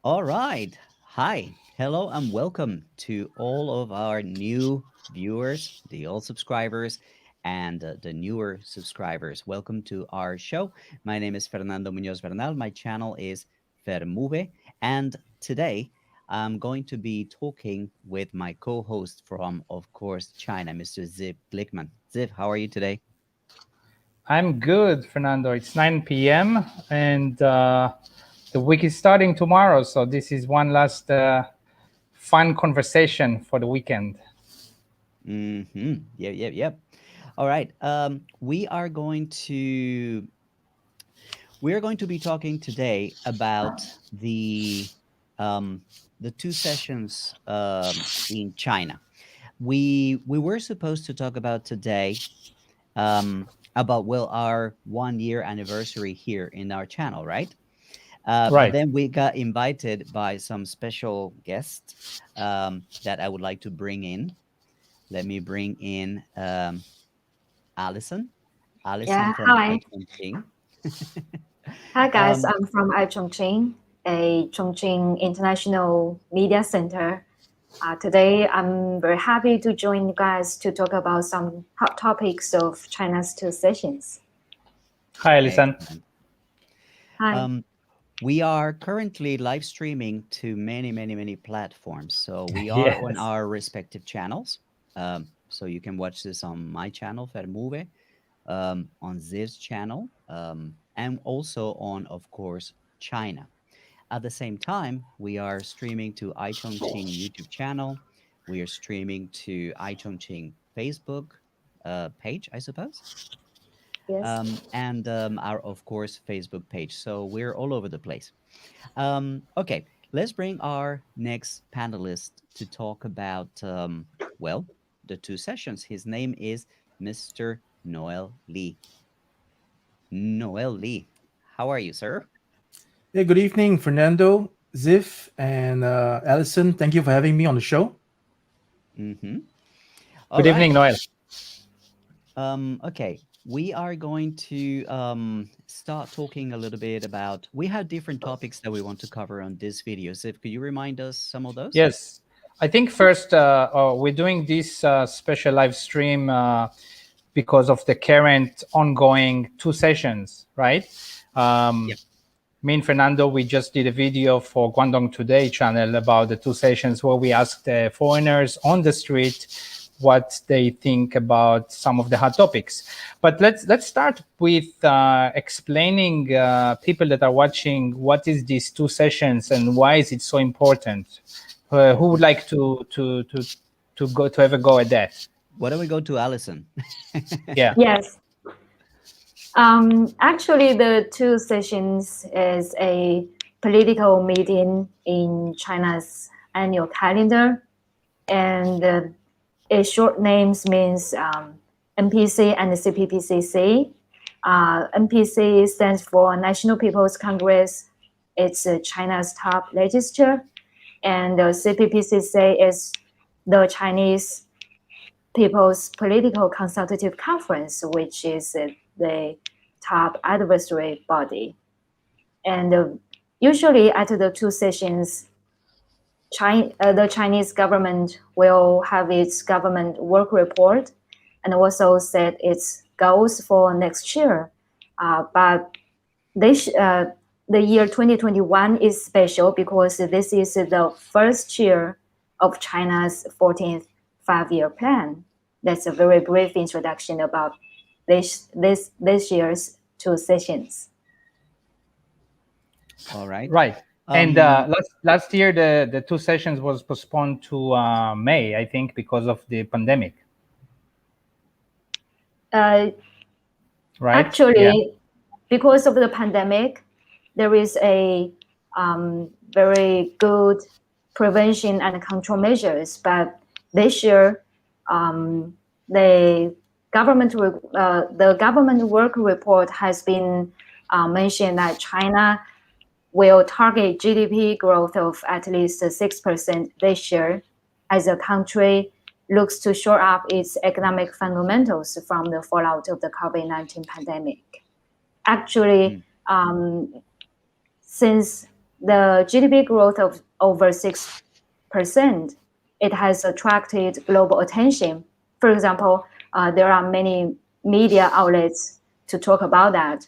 All right. Hi. Hello and welcome to all of our new viewers, the old subscribers, and the newer subscribers. Welcome to our show. My name is Fernando Munoz Bernal. My channel is Fermove. And today I'm going to be talking with my co host from, of course, China, Mr. Ziv Glikman. Ziv, how are you today? I'm good, Fernando. It's 9 p.m. and the week is starting tomorrow. So this is one last fun conversation for the weekend. Yep. All right. We are going to be talking today about um, the two sessions in China. We were supposed to talk about today about our 1 year anniversary here in our channel, right? But Right. then we got invited by some special guests that I would like to bring in. Let me bring in Alyson. Alyson Yeah, from hi. iChongqing. Hi guys, um, I'm from iChongqing, a Chongqing International Media Center. Today, I'm very happy to join you guys to talk about some hot topics of China's two sessions. Hi, Alyson. Excellent. Hi. Um, we are currently live streaming to many platforms. So we are on Yes. our respective channels. So you can watch this on my channel, Fermove, on Ziv's channel, and also on, of course, China. At the same time, we are streaming to iChongqing YouTube channel. We are streaming to iChongqing Facebook page, I suppose, Yes. and our, of course, Facebook page. So we're all over the place. Okay, let's bring our next panelist to talk about, the two sessions. His name is Mr. Noel Lee. Noel Lee, how are you, sir? Hey, good evening, Fernando, Ziv, and Alyson. Thank you for having me on the show. Mm-hmm. All Good evening, right. Noel. Okay, we are going to start talking a little bit about. We have different topics that we want to cover on this video. So, could you remind us some of those? Yes. I think first we're doing this special live stream because of the current ongoing two sessions, right? Yep. Me and Fernando, we just did a video for Guangdong Today channel about the two sessions where we asked foreigners on the street what they think about some of the hot topics. But let's start with explaining people that are watching what is these two sessions and why is it so important. Who would like to go to have a go at that? Why don't we go to Alyson? Yeah. Yes. Actually, the two sessions is a political meeting in China's annual calendar, and its short names means NPC and CPPCC. NPC stands for National People's Congress. It's China's top legislature, and the CPPCC is the Chinese People's Political Consultative Conference, which is the top advisory body. And usually at the two sessions, the Chinese government will have its government work report and also set its goals for next year. But the year 2021 is special because this is the first year of China's 14th five-year plan. That's a very brief introduction about this year's two sessions. All right. Right. And Um, last year, the two sessions was postponed to May, I think, because of the pandemic. Right? Actually, Yeah. because of the pandemic, there is a very good prevention and control measures. But this year, the government work report has been mentioned that China will target GDP growth of at least 6% this year as the country looks to shore up its economic fundamentals from the fallout of the COVID-19 pandemic. Actually, since the GDP growth of over 6%, it has attracted global attention. For example, there are many media outlets to talk about that.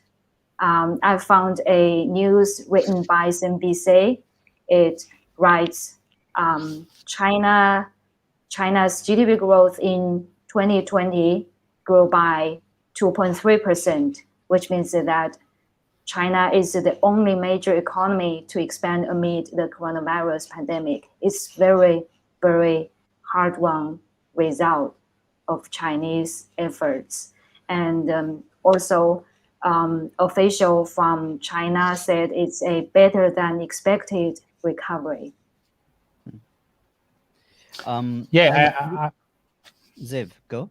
I found a news written by CNBC. It writes China's GDP growth in 2020 grew by 2.3%, which means that China is the only major economy to expand amid the coronavirus pandemic. It's very, very hard-won result of Chinese efforts. And also, official from China said it's a better than expected recovery. Yeah, Ziv, go.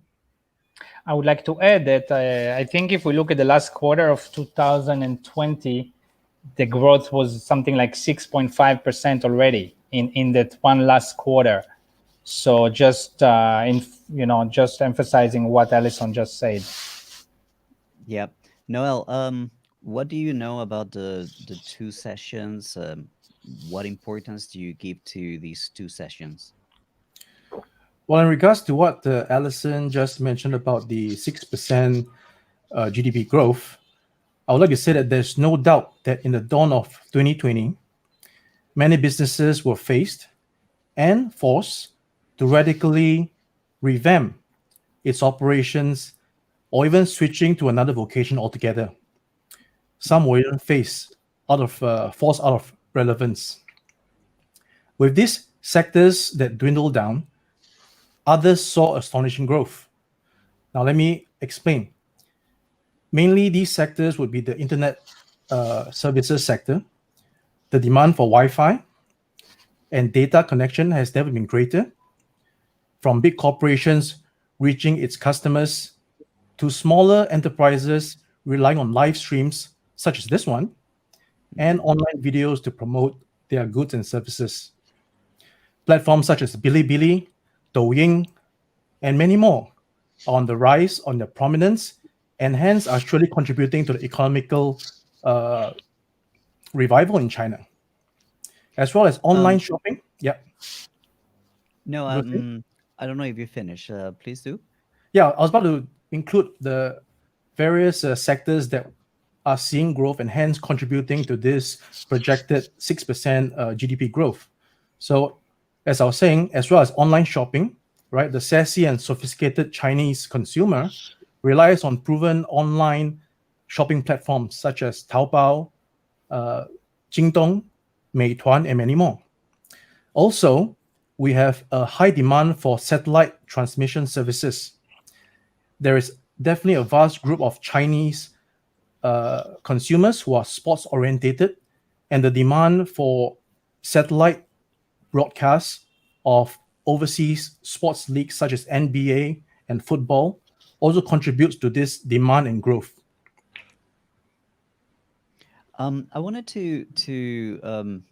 I would like to add that I think if we look at the last quarter of 2020, the growth was something like 6.5% already in that one last quarter. So just just emphasizing what Alyson just said. Yeah. Noel, what do you know about the two sessions? What importance do you give to these two sessions? Well, in regards to what Alyson just mentioned about the 6% GDP growth, I would like to say that there's no doubt that in the dawn of 2020, many businesses were faced and forced to radically revamp its operations or even switching to another vocation altogether. Some were even forced out of relevance. With these sectors that dwindled down, others saw astonishing growth. Now, let me explain. Mainly, these sectors would be the internet services sector. The demand for Wi-Fi and data connection has never been greater. From big corporations reaching its customers to smaller enterprises relying on live streams such as this one and online videos to promote their goods and services. Platforms such as Bilibili, Douyin, and many more are on the rise, on their prominence, and hence are surely contributing to the economical revival in China, as well as online shopping. Yeah. No, You were saying? I don't know if you finish. Please do. Yeah, I was about to include the various sectors that are seeing growth and hence contributing to this projected 6% GDP growth. So, as I was saying, as well as online shopping, right? The sassy and sophisticated Chinese consumer relies on proven online shopping platforms such as Taobao, Jingdong, Meituan, and many more. Also, we have a high demand for satellite transmission services. There is definitely a vast group of Chinese consumers who are sports orientated, and the demand for satellite broadcasts of overseas sports leagues such as NBA and football also contributes to this demand and growth. I wanted to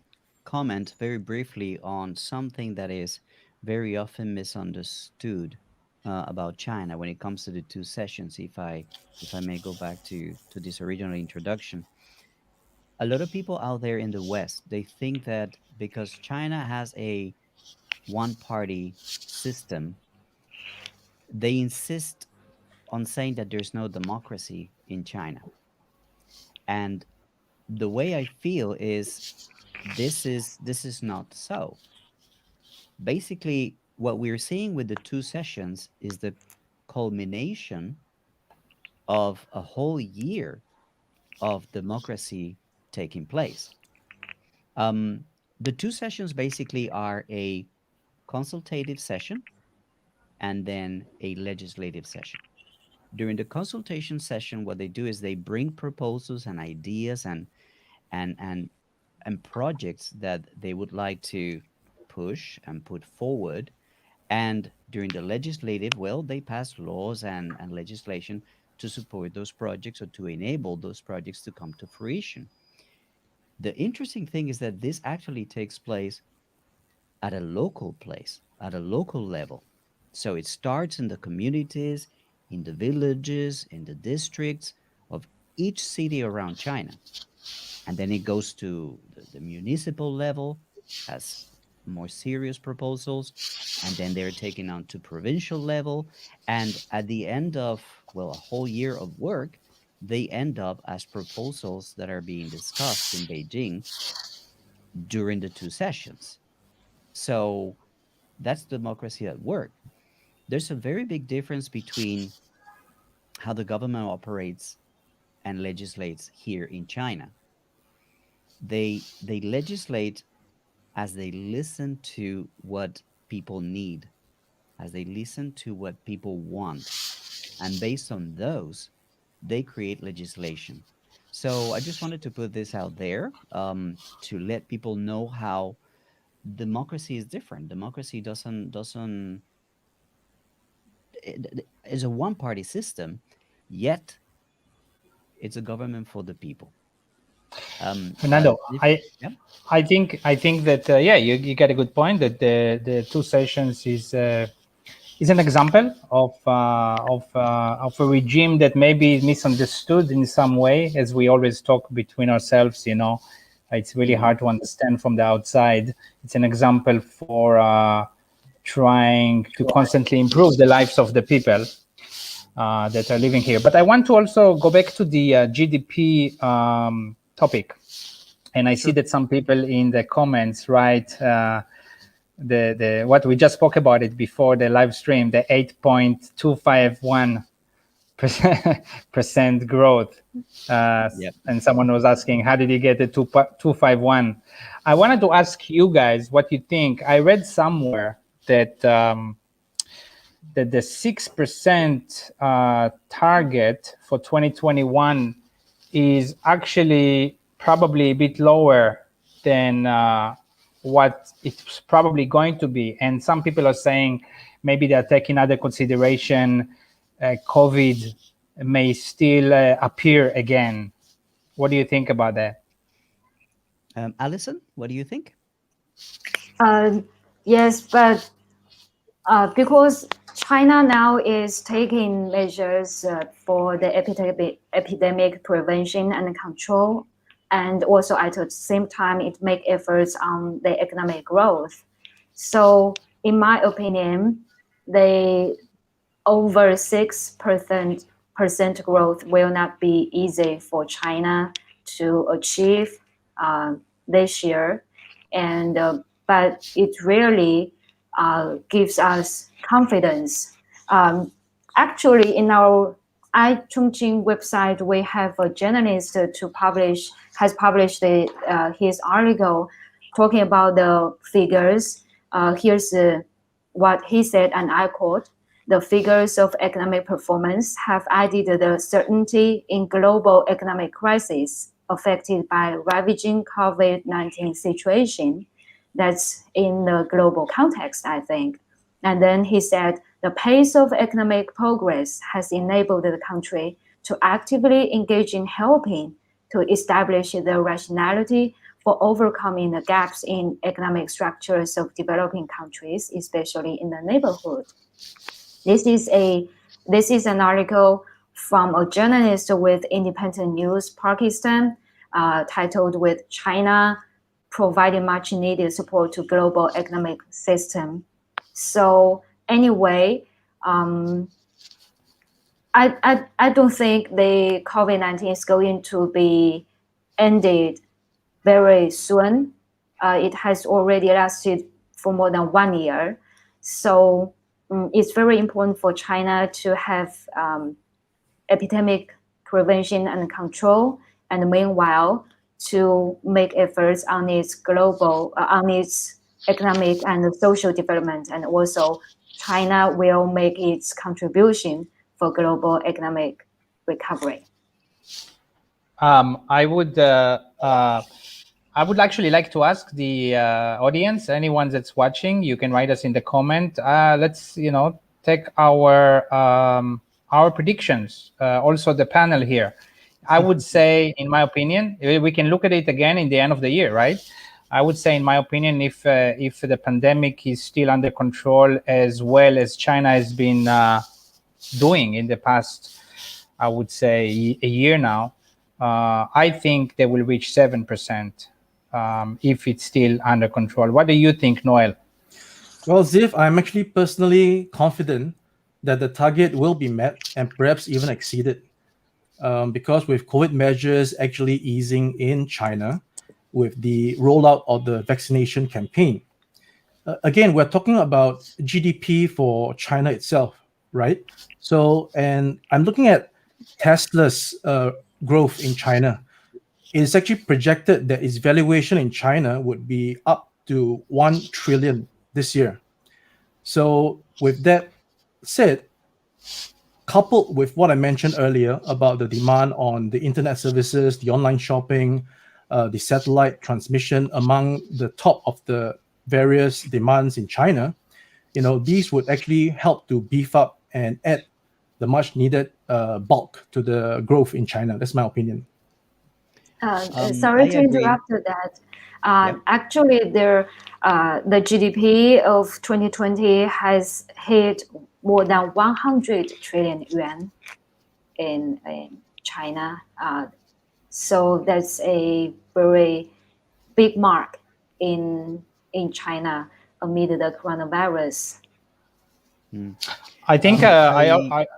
comment very briefly on something that is very often misunderstood about China when it comes to the two sessions. If I may go back to this original introduction, a lot of people out there in the West, they think that because China has a one party system, they insist on saying that there's no democracy in China. And the way I feel is this is not so. Basically, what we're seeing with the two sessions is the culmination of a whole year of democracy taking place. Um, the two sessions basically are a consultative session and then a legislative session. During the consultation session, what they do is they bring proposals and ideas and and and projects that they would like to push and put forward. And during the legislative, well, they pass laws and legislation to support those projects or to enable those projects to come to fruition. The interesting thing is that this actually takes place at a local level. So it starts in the communities, in the villages, in the districts of each city around China. And then it goes to the municipal level, has more serious proposals, and then they're taken on to provincial level. And at the end of, well, a whole year of work, they end up as proposals that are being discussed in Beijing during the two sessions. So that's democracy at work. There's a very big difference between how the government operates and legislates here in China. They legislate as they listen to what people need, as they listen to what people want, and based on those, they create legislation. So I just wanted to put this out there, to let people know how democracy is different. Democracy doesn't is a one party system, yet it's a government for the people. Fernando, Yeah. I think that you get a good point that the two sessions is an example of a regime that maybe is misunderstood in some way, as we always talk between ourselves. It's really hard to understand from the outside. It's an example for trying to constantly improve the lives of the people that are living here. But I want to also go back to the GDP topic, and I see that some people in the comments write the what we just spoke about it before the live stream, the 8.251% growth. And someone was asking, how did you get the 251? I wanted to ask you guys what you think. I read somewhere that that the 6% target for 2021 is actually probably a bit lower than what it's probably going to be. And some people are saying maybe they're taking under consideration COVID may still appear again. What do you think about that? Alyson, what do you think? Yes, but because China now is taking measures for the epidemic prevention and control, and also at the same time it make efforts on the economic growth. So in my opinion, the over 6% growth will not be easy for China to achieve this year, and but it really gives us confidence. Actually, in our iChongqing website, we have a journalist has published his article talking about the figures. Here's what he said, and I quote: "The figures of economic performance have added the certainty in global economic crisis affected by ravaging COVID-19 situation. That's in the global context, I think." And then he said, "The pace of economic progress has enabled the country to actively engage in helping to establish the rationality for overcoming the gaps in economic structures of developing countries, especially in the neighborhood." This is an article from a journalist with Independent News Pakistan, titled "With China Providing Much Needed Support to Global Economic System." So anyway, I don't think the COVID-19 is going to be ended very soon. It has already lasted for more than 1 year. So it's very important for China to have epidemic prevention and control, and meanwhile to make efforts on its economic and social development, and also China will make its contribution for global economic recovery. I would actually like to ask the audience, anyone that's watching, you can write us in the comment. Let's take our predictions. Also the panel here. I would say, in my opinion, we can look at it again in the end of the year, right? I would say, in my opinion, if the pandemic is still under control as well as China has been doing in the past, I would say a year now, I think they will reach 7% if it's still under control. What do you think, Noel? Well, Ziv, I'm actually personally confident that the target will be met and perhaps even exceeded. Because with COVID measures actually easing in China, with the rollout of the vaccination campaign. Again, we're talking about GDP for China itself, right? So, and I'm looking at Tesla's growth in China. It's actually projected that its valuation in China would be up to 1 trillion this year. So, with that said, coupled with what I mentioned earlier about the demand on the internet services, the online shopping, the satellite transmission among the top of the various demands in China, these would actually help to beef up and add the much needed bulk to the growth in China. That's my opinion. Sorry I to agree. interrupt that. Yep. Actually, the GDP of 2020 has hit more than 100 trillion yuan in China. So that's a very big mark in China amid the coronavirus. I think Ziv,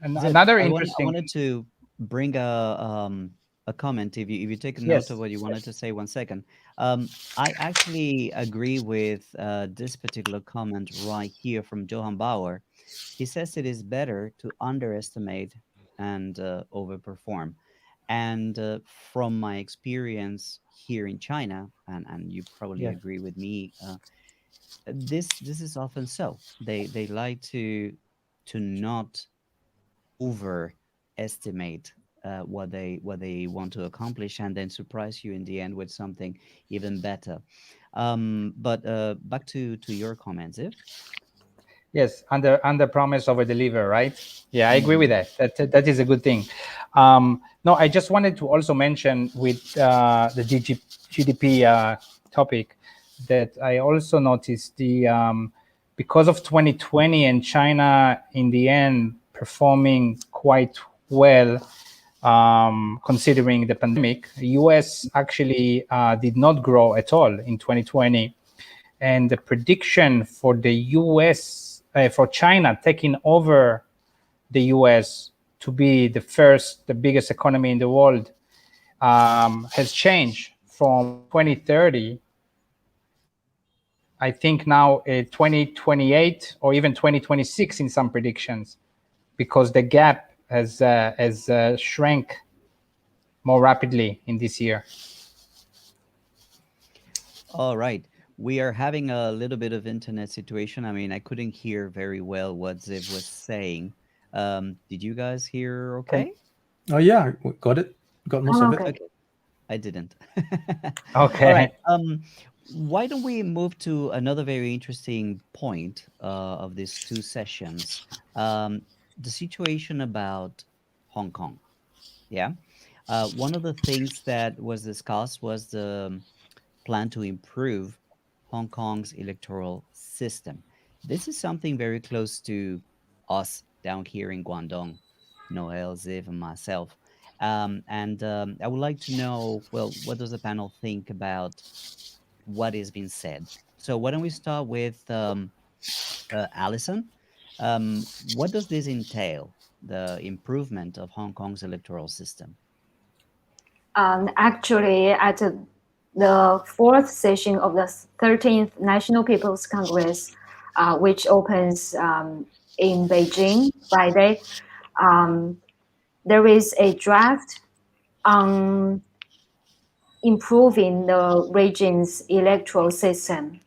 another I interesting. wanted to bring a comment. If you take a note Yes. of what you wanted to say, 1 second. I actually agree with this particular comment right here from Johan Bauer. He says it is better to underestimate and overperform. And from my experience here in China, and you probably Yes. agree with me, this is often so. They like to not overestimate what they want to accomplish and then surprise you in the end with something even better. But back to your comments, if Yes, under promise over deliver, right? Yeah, I agree with Mhm. that. That is a good thing. No, I just wanted to also mention with the GDP topic that I also noticed because of 2020 and China in the end performing quite well, considering the pandemic, US actually did not grow at all in 2020. And the prediction for the US, for China taking over the US to be the biggest economy in the world, has changed from 2030. I think now 2028 or even 2026 in some predictions, because the gap has shrank more rapidly in this year. All right. We are having a little bit of internet situation. I mean, I couldn't hear very well what Ziv was saying. Did you guys hear Okay. okay? Oh yeah, got it. Got most Oh, of it. okay. Okay. I didn't. Okay. All right. Why don't we move to another very interesting point of these two sessions? The situation about Hong Kong. Yeah. One of the things that was discussed was the plan to improve Hong Kong's electoral system. This is something very close to us down here in Guangdong, Noel, Ziv, and myself. And I would like to know, well, what does the panel think about what is being said? So why don't we start with Alyson? What does this entail, the improvement of Hong Kong's electoral system? Actually, at the fourth session of the 13th National People's Congress, which opens in Beijing Friday, there is a draft on improving the region's electoral system.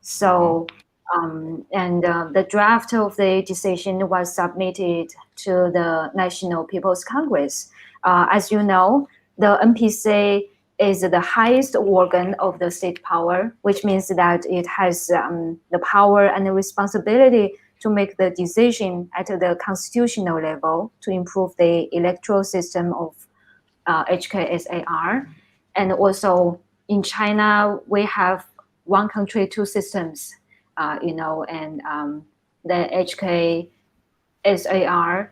So, the draft of the decision was submitted to the National People's Congress. As you know, the NPC is the highest organ of the state power, which means that it has the power and the responsibility to make the decision at the constitutional level to improve the electoral system of HKSAR. And also in China, we have one country, two systems, and the HKSAR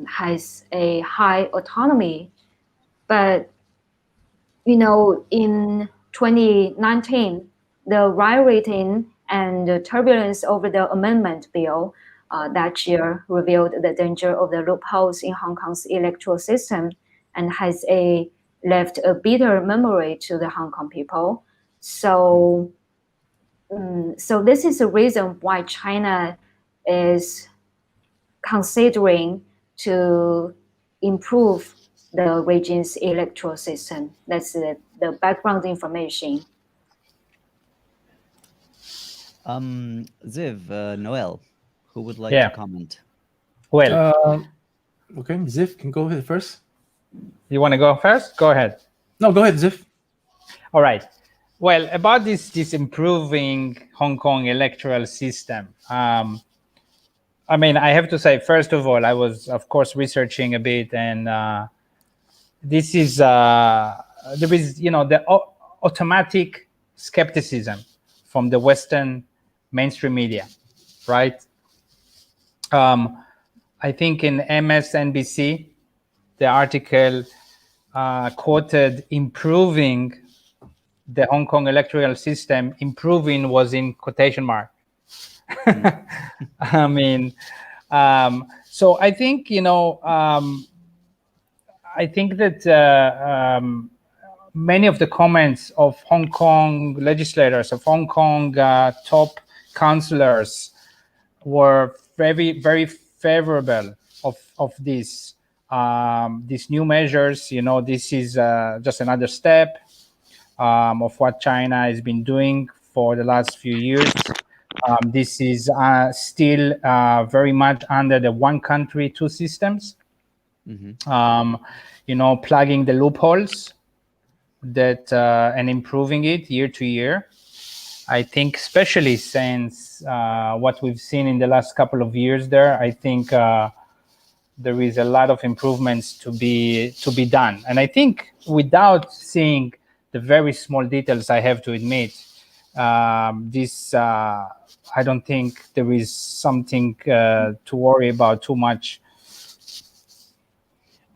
has a high autonomy But in 2019, the rioting and the turbulence over the amendment bill that year revealed the danger of the loopholes in Hong Kong's electoral system and has left a bitter memory to the Hong Kong people. So this is the reason why China is considering to improve the region's electoral system. That's the background information. Ziv, Noel, who would like to Yeah. comment? Well, Okay, Ziv can go ahead first. you want to go first? Go ahead. No, go ahead, Ziv. All right. Well, about this improving Hong Kong electoral system. I mean, I have to say, first of all, I was, of course, researching a bit, and this is there is, the automatic skepticism from the Western mainstream media, right? I think in MSNBC, the article quoted improving the Hong Kong electoral system. Improving was in quotation mark. I mean, so I think, I think that many of the comments of Hong Kong legislators, of Hong Kong top councillors, were very, very favorable of these new measures. This is just another step of what China has been doing for the last few years. This is still very much under the one country, two systems. Plugging the loopholes that and improving it year to year. I think, especially since what we've seen in the last couple of years there, I think there is a lot of improvements to be done. And I think, without seeing the very small details, I have to admit, this I don't think there is something to worry about too much.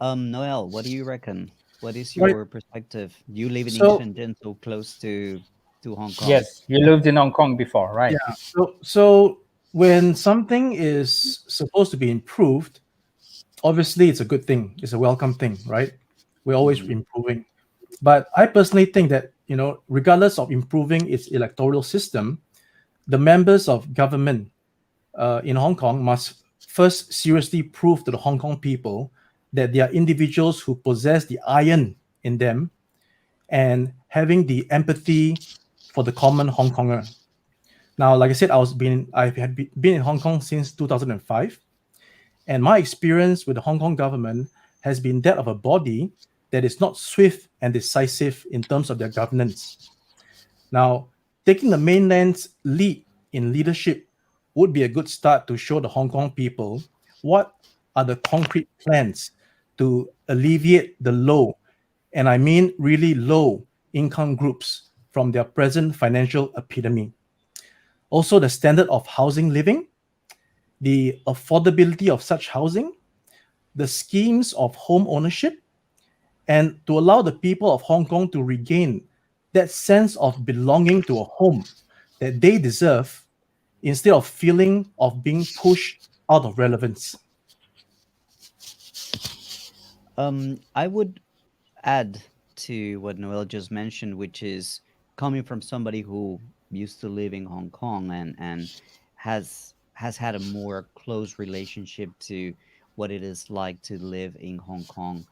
Noel, what do you reckon? What is Right. your perspective? You live in So- Shenzhen, so close to Hong Kong. Yes, you lived in Hong Kong before, right? Yeah. So when something is supposed to be improved, obviously it's a good thing. It's a welcome thing, right? We're always improving. But I personally think that, regardless of improving its electoral system, the members of government in Hong Kong must first seriously prove to the Hong Kong people that they are individuals who possess the iron in them and having the empathy for the common Hong Konger. Now, like I said, I've been in Hong Kong since 2005, and my experience with the Hong Kong government has been that of a body that is not swift and decisive in terms of their governance. Now, taking the mainland's lead in leadership would be a good start to show the Hong Kong people what are the concrete plans to alleviate the low, and I mean really low, income groups from their present financial epidemic. Also, the standard of housing living, the affordability of such housing, the schemes of home ownership, and to allow the people of Hong Kong to regain that sense of belonging to a home that they deserve, instead of feeling of being pushed out of relevance. I would add to what Noel just mentioned, which is coming from somebody who used to live in Hong Kong and has had a more close relationship to what it is like to live in Hong Kong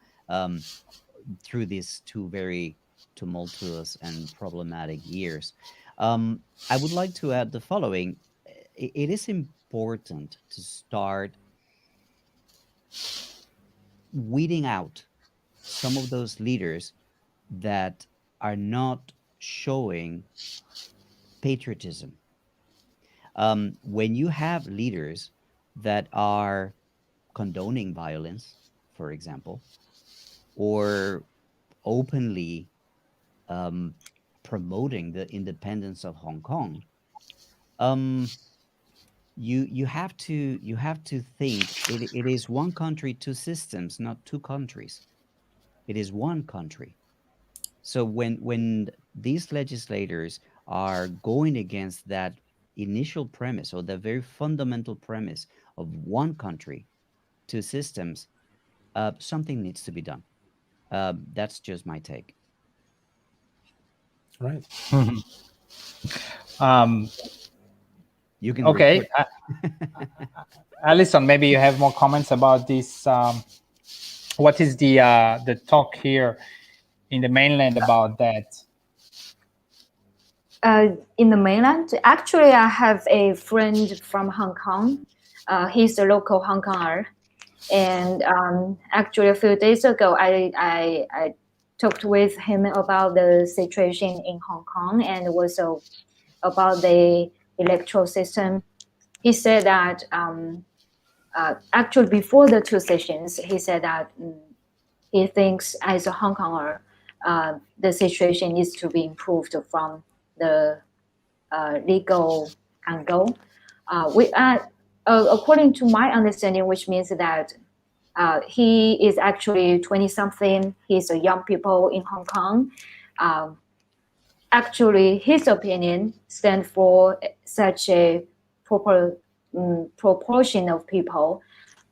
through these two very tumultuous and problematic years. I would like to add the following. It is important to start weeding out some of those leaders that are not showing patriotism. When you have leaders that are condoning violence, for example, or openly promoting the independence of Hong Kong, you have to think it is one country, two systems, not two countries. It is one country. So when these legislators are going against that initial premise or the very fundamental premise of one country, two systems, something needs to be done. That's just my take. Right. Um, You can okay, report. Alyson, maybe you have more comments about this. What is the talk here in the mainland about that? In the mainland, actually, I have a friend from Hong Kong. He's a local Hong Konger, and actually, a few days ago, I talked with him about the situation in Hong Kong and also about the electoral system. He said that actually before the two sessions, he said that he thinks as a Hong Konger, the situation needs to be improved from the legal angle. According to my understanding, which means that he is actually 20-something. He's a young people in Hong Kong. Actually, his opinion stands for such a proper proportion of people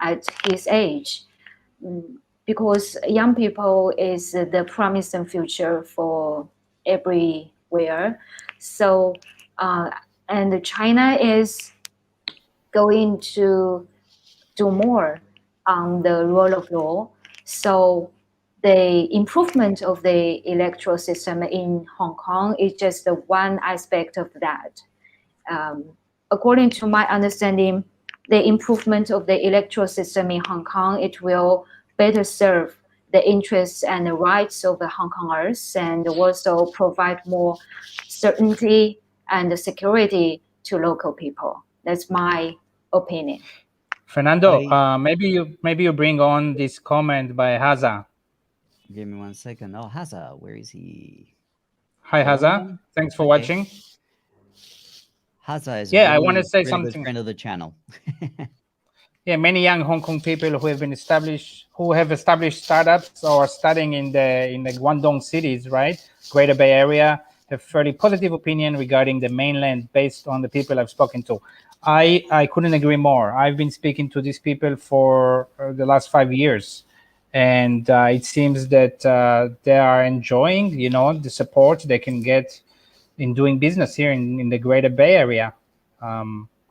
at his age, because young people is the promising future for everywhere. So, and China is going to do more on the rule of law. So the improvement of the electoral system in Hong Kong is just the one aspect of that. According to my understanding, the improvement of the electoral system in Hong Kong, it will better serve the interests and the rights of the Hong Kongers and also provide more certainty and security to local people. That's my opinion. Fernando, maybe you bring on this comment by Haza. Give me 1 second. Oh, Haza, where is he? Hi, Haza. Oh, Thanks for okay. watching. Haza is Yeah, I really, want to say really good something. friend of the channel. Yeah, many young Hong Kong people who have established startups or studying in the Guangdong cities, right, Greater Bay Area, have fairly positive opinion regarding the mainland based on the people I've spoken to. I couldn't agree more. I've been speaking to these people for the last 5 years, and it seems that they are enjoying, the support they can get in doing business here in the Greater Bay Area.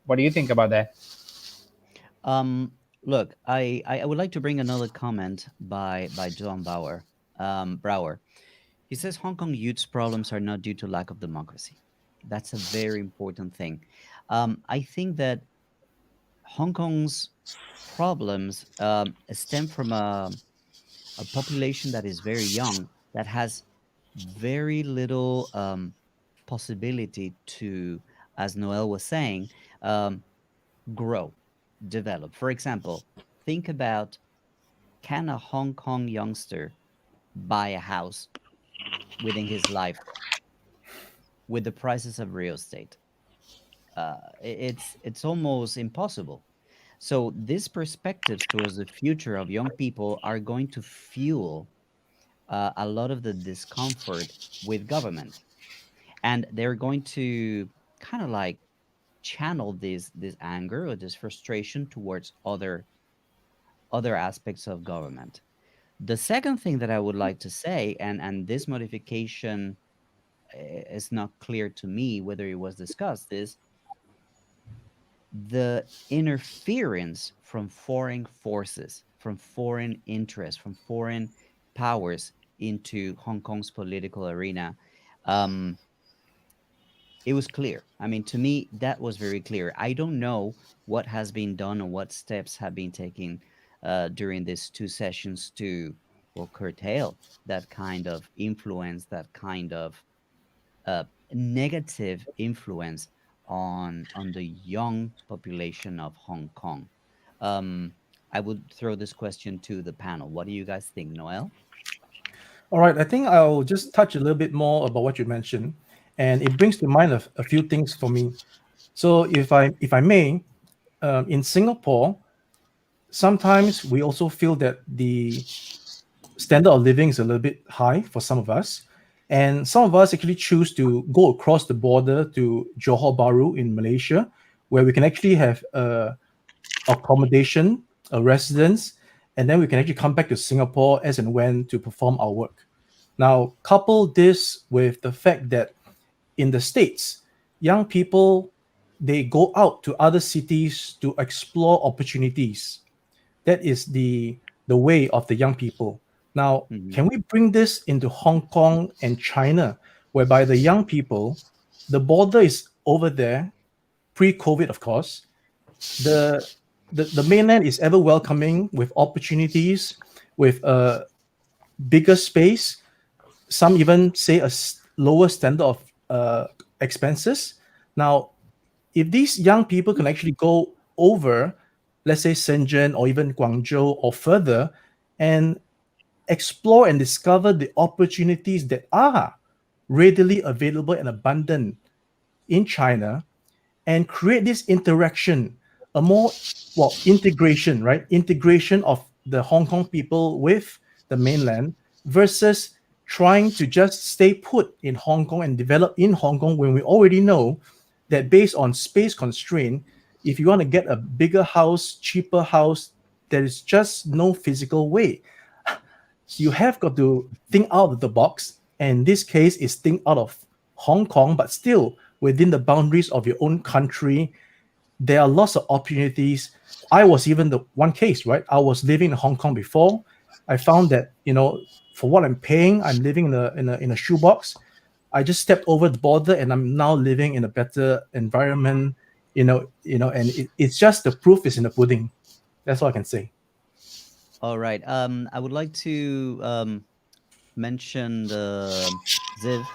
What do you think about that? Look, I would like to bring another comment by John Brower. He says Hong Kong youth's problems are not due to lack of democracy. That's a very important thing. I think that Hong Kong's problems stem from a population that is very young, that has very little possibility to, as Noel was saying, grow, develop. For example, think about, can a Hong Kong youngster buy a house within his life with the prices of real estate? It's almost impossible. So these perspectives towards the future of young people are going to fuel a lot of the discomfort with government, and they're going to kind of like channel this anger or this frustration towards other aspects of government. The second thing that I would like to say, and this modification is not clear to me whether it was discussed, is the interference from foreign forces, from foreign interests, from foreign powers into Hong Kong's political arena. Um, it was clear. I mean, to me, that was very clear. I don't know what has been done or what steps have been taken during these two sessions to, well, curtail that kind of influence, that kind of negative influence on the young population of Hong Kong. I would throw this question to the panel. What do you guys think, Noel? All right, I think I'll just touch a little bit more about what you mentioned, and it brings to mind a few things for me. So, if I may, in Singapore, sometimes we also feel that the standard of living is a little bit high for some of us. And some of us actually choose to go across the border to Johor Bahru in Malaysia, where we can actually have accommodation, a residence, and then we can actually come back to Singapore as and when to perform our work. Now, couple this with the fact that in the States, young people, they go out to other cities to explore opportunities. That is the way of the young people. Now, can we bring this into Hong Kong and China, whereby the young people, the border is over there, pre-COVID, of course. The mainland is ever welcoming with opportunities, with a bigger space. Some even say a lower standard of expenses. Now, if these young people can actually go over, let's say Shenzhen or even Guangzhou or further, and explore and discover the opportunities that are readily available and abundant in China, and create this interaction, a more integration, right? Integration of the Hong Kong people with the mainland versus trying to just stay put in Hong Kong and develop in Hong Kong when we already know that based on space constraint, if you want to get a bigger house, cheaper house, there is just no physical way. So you have got to think out of the box. And in this case is think out of Hong Kong, but still within the boundaries of your own country. There are lots of opportunities. I was even the one case, right? I was living in Hong Kong before. I found that, for what I'm paying, I'm living in a shoebox. I just stepped over the border and I'm now living in a better environment, and it's just the proof is in the pudding. That's all I can say. All right. I would like to mention the Ziv.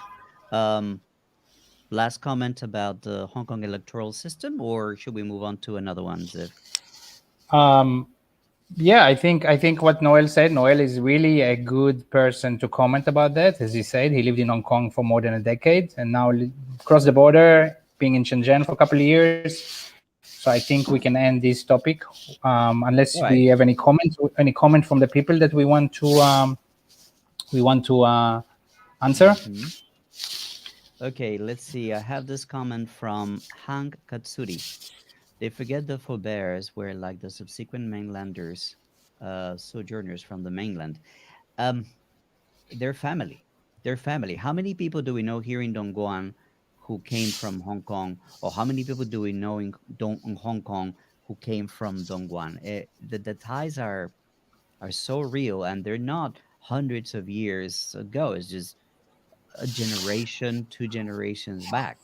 Last comment about the Hong Kong electoral system, or should we move on to another one, Ziv? Yeah, I think what Noel said, Noel is really a good person to comment about that. As he said, he lived in Hong Kong for more than a decade and now crossed the border, being in Shenzhen for a couple of years. So I think we can end this topic, unless we have any comment from the people that we want to answer. Okay, let's see. I have this comment from Hank Katsuri. They forget the forebears were like the subsequent mainlanders, sojourners from the mainland. Their family. How many people do we know here in Dongguan who came from Hong Kong, or how many people do we know in Hong Kong who came from Dongguan? The ties are so real, and they're not hundreds of years ago. It's just a generation, 2 generations back.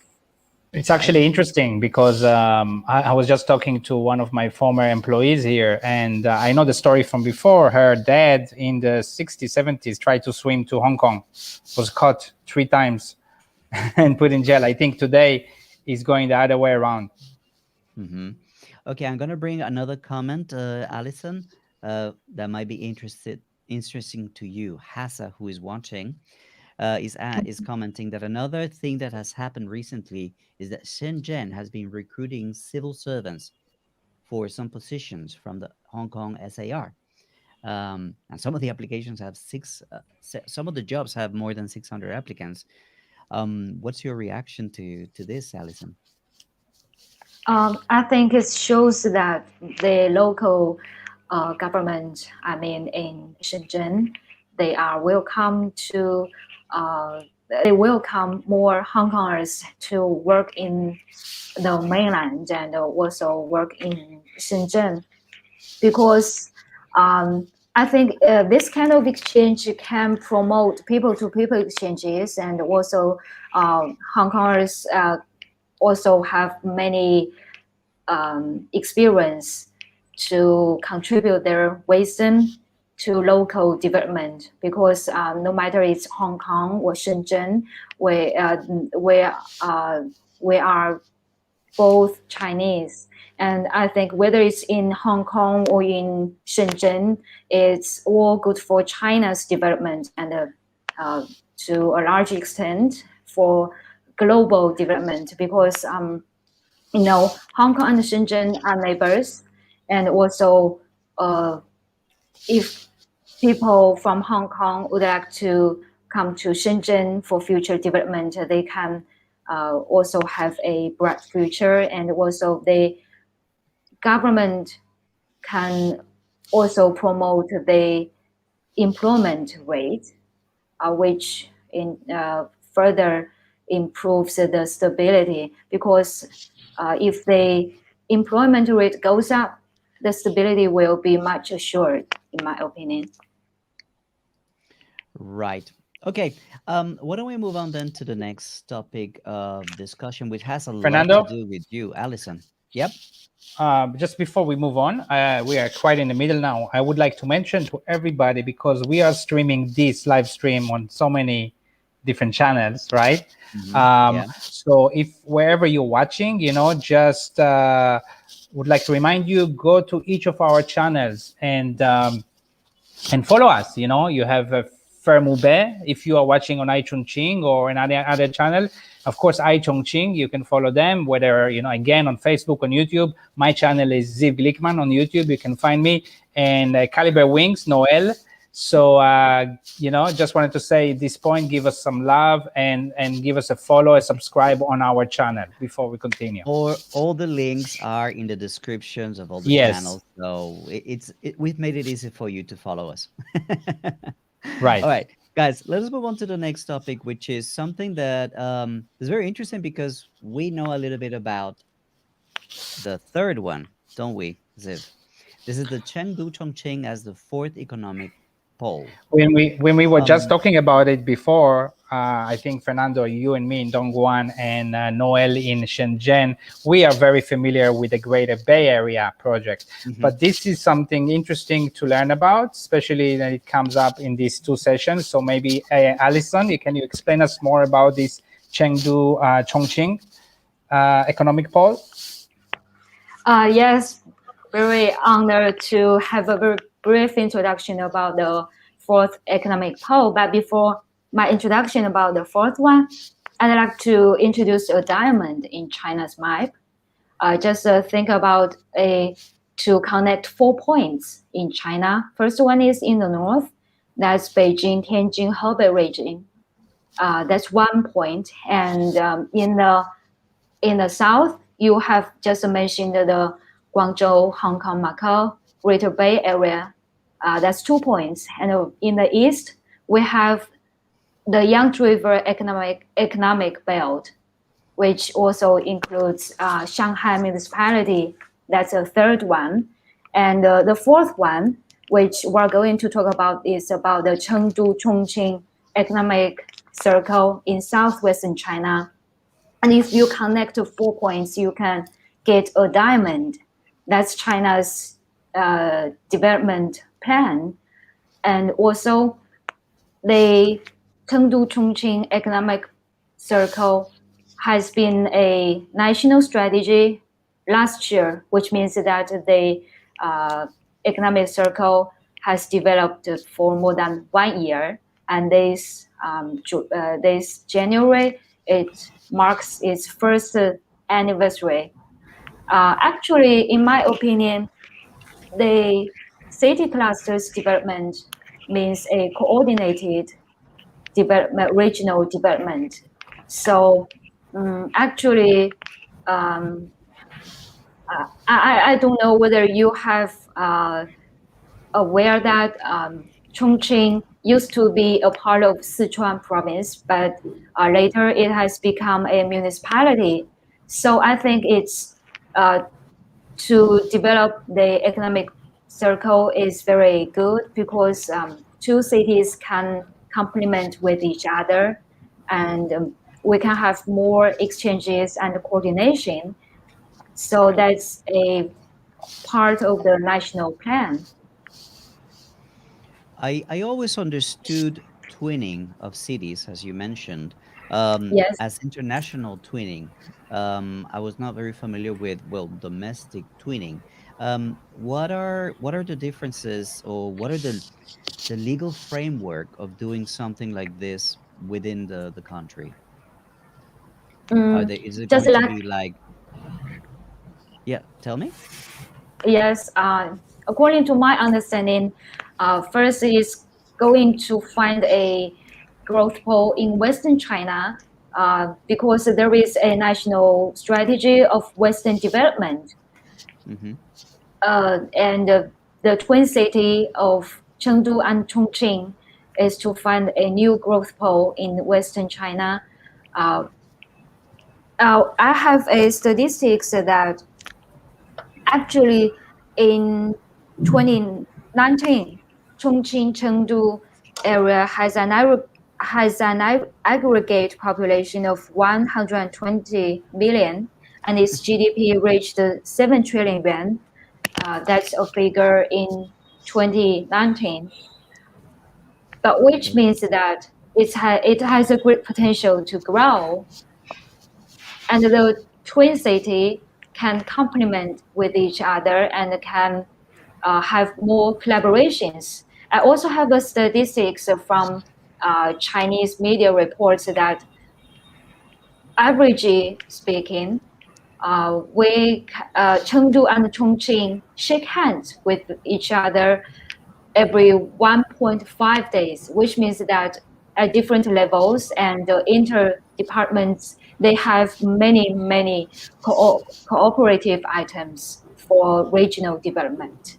It's actually interesting because I was just talking to one of my former employees here, and I know the story from before. Her dad in the 60s, 70s tried to swim to Hong Kong, was caught 3 times and put in jail. I think today is going the other way around. Okay, I'm going to bring another comment, Alyson, that might be interesting to you. Hassa, who is watching, is commenting that another thing that has happened recently is that Shenzhen has been recruiting civil servants for some positions from the Hong Kong SAR. And some of the applications have some of the jobs have more than 600 applicants. What's your reaction to this, Alyson? I think it shows that the local government, in Shenzhen, they are welcome to they welcome more Hong Kongers to work in the mainland and also work in Shenzhen, because I think this kind of exchange can promote people-to-people exchanges, and also Hong Kongers also have many experience to contribute their wisdom to local development, because no matter it's Hong Kong or Shenzhen, we are both Chinese. And I think whether it's in Hong Kong or in Shenzhen, it's all good for China's development, and to a large extent for global development, because Hong Kong and Shenzhen are neighbors, and also if people from Hong Kong would like to come to Shenzhen for future development, they can also have a bright future, and also the government can also promote the employment rate, which further improves the stability, because if the employment rate goes up, the stability will be much assured, in my opinion. Right. Okay. Why don't we move on then to the next topic of discussion, which has a lot Fernando? to do with you, Alyson. Yep. Just before we move on, we are quite in the middle now. I would like to mention to everybody, because we are streaming this live stream on so many different channels, right? Yeah. So if wherever you're watching, just would like to remind you, go to each of our channels and follow us. You have a Fermube if you are watching on iChongqing or another other channel. Of course, iChongqing, you can follow them, whether, again, on Facebook, on YouTube. My channel is Ziv Glikman on YouTube. You can find me. And Calibre Wings, Noel. So, just wanted to say at this point, give us some love and give us a follow, a subscribe on our channel before we continue. Or all the links are in the descriptions of all the Yes. channels. So we've made it easy for you to follow us. Right. All right, guys, let us move on to the next topic, which is something that is very interesting because we know a little bit about the third one, don't we, Ziv? This is the Chengdu Chongqing as the fourth economic pole. When we were just talking about it before, I think Fernando, you and me in Dongguan, and Noel in Shenzhen, we are very familiar with the Greater Bay Area project. But this is something interesting to learn about, especially when it comes up in these two sessions. So maybe Alyson, can you explain us more about this Chengdu Chongqing economic pole? Yes, very honored to have a very brief introduction about the fourth economic pole. But before my introduction about the fourth one, I'd like to introduce a diamond in China's map. Just think about to connect 4 points in China. First one is in the north, that's Beijing, Tianjin, Hebei region. That's 1 point. And in the south, you have just mentioned the Guangzhou, Hong Kong, Macau, Greater Bay Area. That's 2 points. And in the east, we have the Yangtze River economic belt, which also includes Shanghai municipality. That's a third one. And the fourth one, which we're going to talk about, is about the Chengdu Chongqing economic circle in southwestern China. And if you connect to 4 points, you can get a diamond. That's China's development plan. And also, the Chengdu Chongqing economic circle has been a national strategy last year, which means that the economic circle has developed for more than 1 year. And this January, it marks its first anniversary. Actually, in my opinion, the city clusters development means a coordinated development, regional development. So actually, I don't know whether you have aware that Chongqing used to be a part of Sichuan province, but later it has become a municipality. So I think it's to develop the economic circle is very good because two cities can complement with each other, and we can have more exchanges and coordination. So that's a part of the national plan. I always understood twinning of cities, as you mentioned, Yes. as international twinning. I was not very familiar with, well, domestic twinning. What are the differences, or what are the legal framework of doing something like this within the country? Is it Just going to like be like? Yeah, tell me. yes, according to my understanding, First is going to find a growth pole in Western China because there is a national strategy of Western development. Mm-hmm. And the twin city of Chengdu and Chongqing is to find a new growth pole in Western China. I have a statistics that actually in 2019, Chongqing Chengdu area has an aggregate population of 120 million, and its GDP reached 7 trillion yuan. That's a figure in 2019, but which means that it has a great potential to grow, and the twin city can complement with each other and can have more collaborations. I also have a statistics from Chinese media reports that, averagely speaking, Chengdu and Chongqing shake hands with each other every 1.5 days, which means that at different levels and inter-departments, they have many cooperative items for regional development.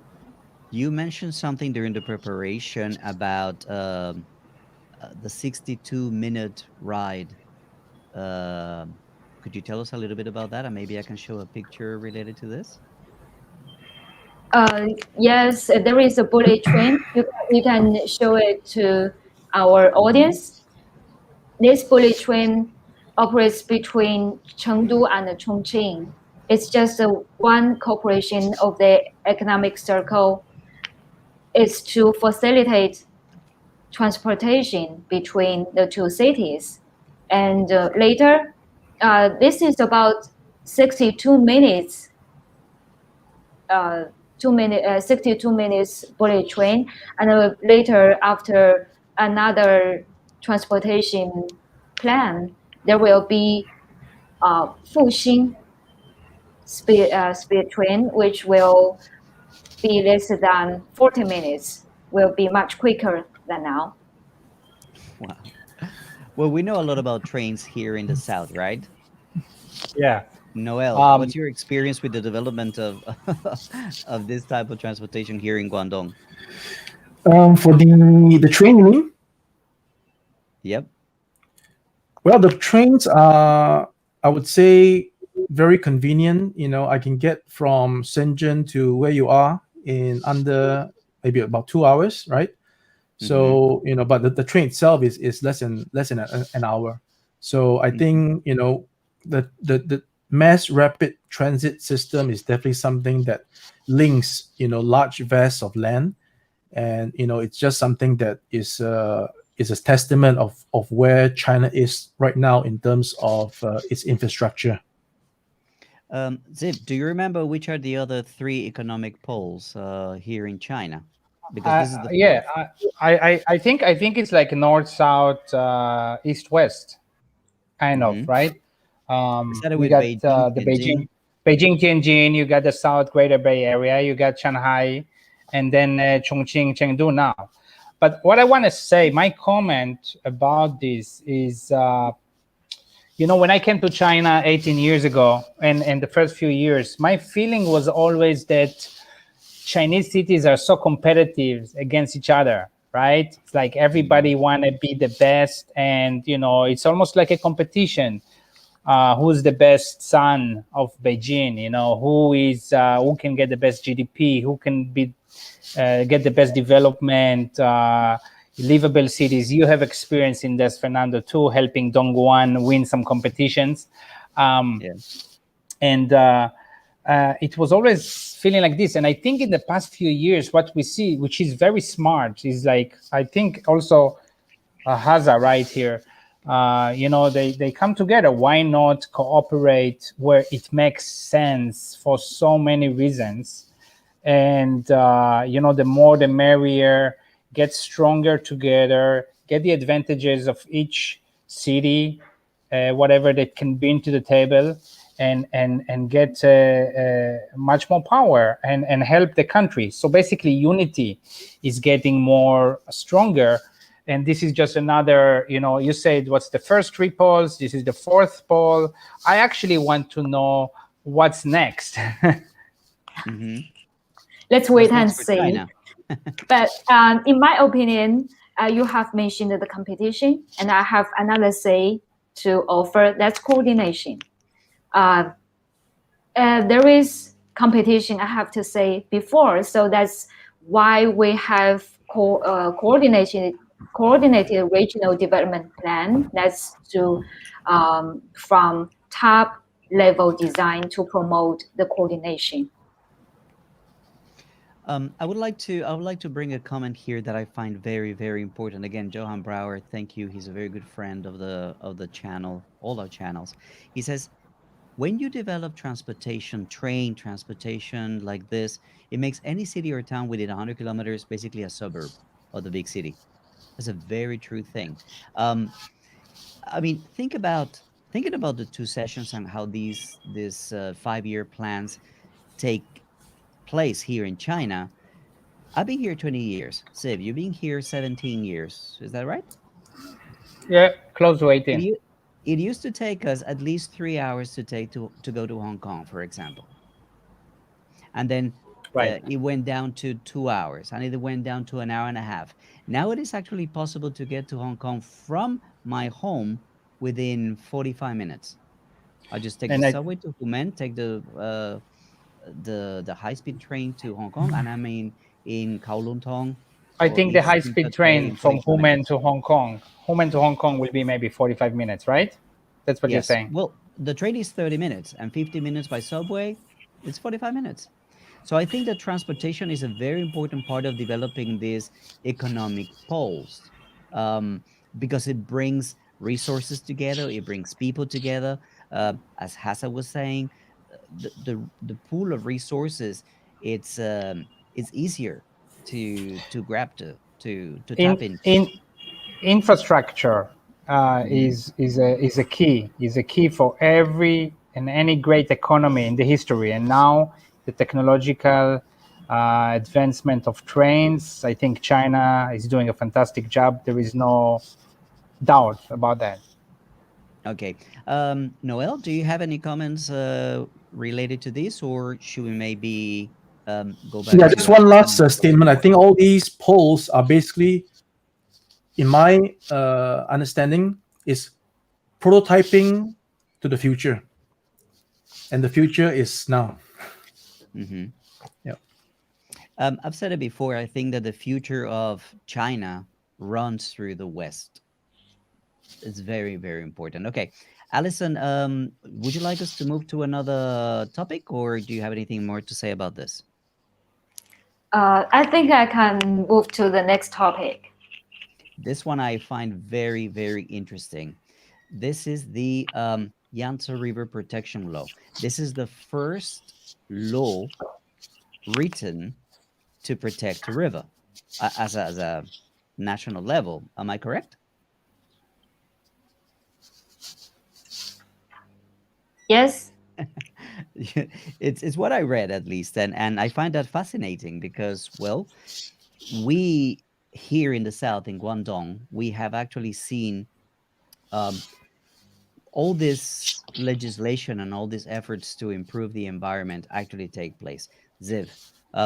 You mentioned something during the preparation about the 62-minute ride. Could you tell us a little bit about that? And maybe I can show a picture related to this. Yes, there is a bullet train. You can show it to our audience. This bullet train operates between Chengdu and Chongqing. It's just one cooperation of the economic circle. It's to facilitate transportation between the two cities. And later, this is about 62 minutes 62 minutes bullet train, and later after another transportation plan, there will be Fuxing speed train, which will be less than 40 minutes, will be much quicker than now. Wow. Well, we know a lot about trains here in the south, right? Yeah. Noel, what's your experience with the development of of this type of transportation here in Guangdong? For the train, you mean? Yep. Well, the trains are, I would say, very convenient. You know, I can get from Shenzhen to where you are in under maybe about 2 hours, right? So you know, but the train itself is less than an hour. So I think you know the mass rapid transit system is definitely something that links large vast of land, and it's just something that is a testament of where China is right now in terms of its infrastructure. Ziv, do you remember which are the other three economic poles here in China? Because this is the yeah, fourth. I think it's like north, south, east, west, kind of, right? Started We with got Beijing, the Tianjin. Beijing, Tianjin. You got the South Greater Bay Area. You got Shanghai, and then Chongqing, Chengdu now. But what I want to say, my comment about this is, when I came to China 18 years ago, and the first few years, my feeling was always that Chinese cities are so competitive against each other, right? It's like everybody want to be the best, and it's almost like a competition. Who's the best son of Beijing? Who can get the best GDP? Who can get the best development? Livable cities. You have experience in this, Fernando, too, helping Dongguan win some competitions. And it was always feeling like this. And I think in the past few years, what we see, which is very smart, is like, I think also Haza right here, they come together. Why not cooperate where it makes sense for so many reasons? And, the more the merrier, get stronger together, get the advantages of each city, whatever they can bring to the table. and get much more power and help the country. So basically, unity is getting more stronger. And this is just another, you said what's the first 3 polls? This is the 4th poll. I actually want to know what's next. Mm-hmm. Let's What's wait and next for see. China? But in my opinion, you have mentioned the competition, and I have another say to offer. That's coordination. There is competition, I have to say, before. So that's why we have coordinated regional development plan. That's to from top level design to promote the coordination. I would like to bring a comment here that I find very, very important. Again, Johan Brower, thank you. He's a very good friend of the channel, all our channels. He says, when you develop transportation, train transportation like this, it makes any city or town within 100 kilometers basically a suburb of the big city. That's a very true thing. Um, I mean, thinking about the 2 sessions and how these 5-year plans take place here in China. I've been here 20 years. Ziv, you've been here 17 years. Is that right? Yeah, close to It, 18. u- it used to take us at least 3 hours to go to Hong Kong, for example. And then Right. it went down to 2 hours, and it went down to an hour and a half. Now it is actually possible to get to Hong Kong from my home within 45 minutes. I just take the And subway to Humen, take the high-speed train to Hong Kong, and I'm in Kowloon Tong I or think the East high-speed Tsim Sha Tsui train in from 45 minutes. Humen to Hong Kong will be maybe 45 minutes, right? That's what you're Yes. saying. Well, the train is 30 minutes and 50 minutes by subway. It's 45 minutes. So I think that transportation is a very important part of developing these economic poles, because it brings resources together, it brings people together. As Hassa was saying, the pool of resources, it's easier to grab to tap In into. in infrastructure Mhm. is a key for every and any great economy in the history. And now the technological advancement of trains, I think China is doing a fantastic job. There is no doubt about that. Okay. Noel, do you have any comments related to this, or should we maybe go back Yeah, just to one last some statement. I think all these polls are basically, in my understanding, is prototyping to the future, and the future is now. Mm-hmm. Yeah. I've said it before. I think that the future of China runs through the West. It's very, very important. Okay, Alyson, would you like us to move to another topic, or do you have anything more to say about this? I think I can move to the next topic. This one I find very, very interesting. This is the Yangtze River Protection Law. This is the first law written to protect a river as a national level. Am I correct? Yes. It's what I read, at least, and I find that fascinating because, well, we here in the south in Guangdong, we have actually seen um, all this legislation and all these efforts to improve the environment actually take place. Ziv,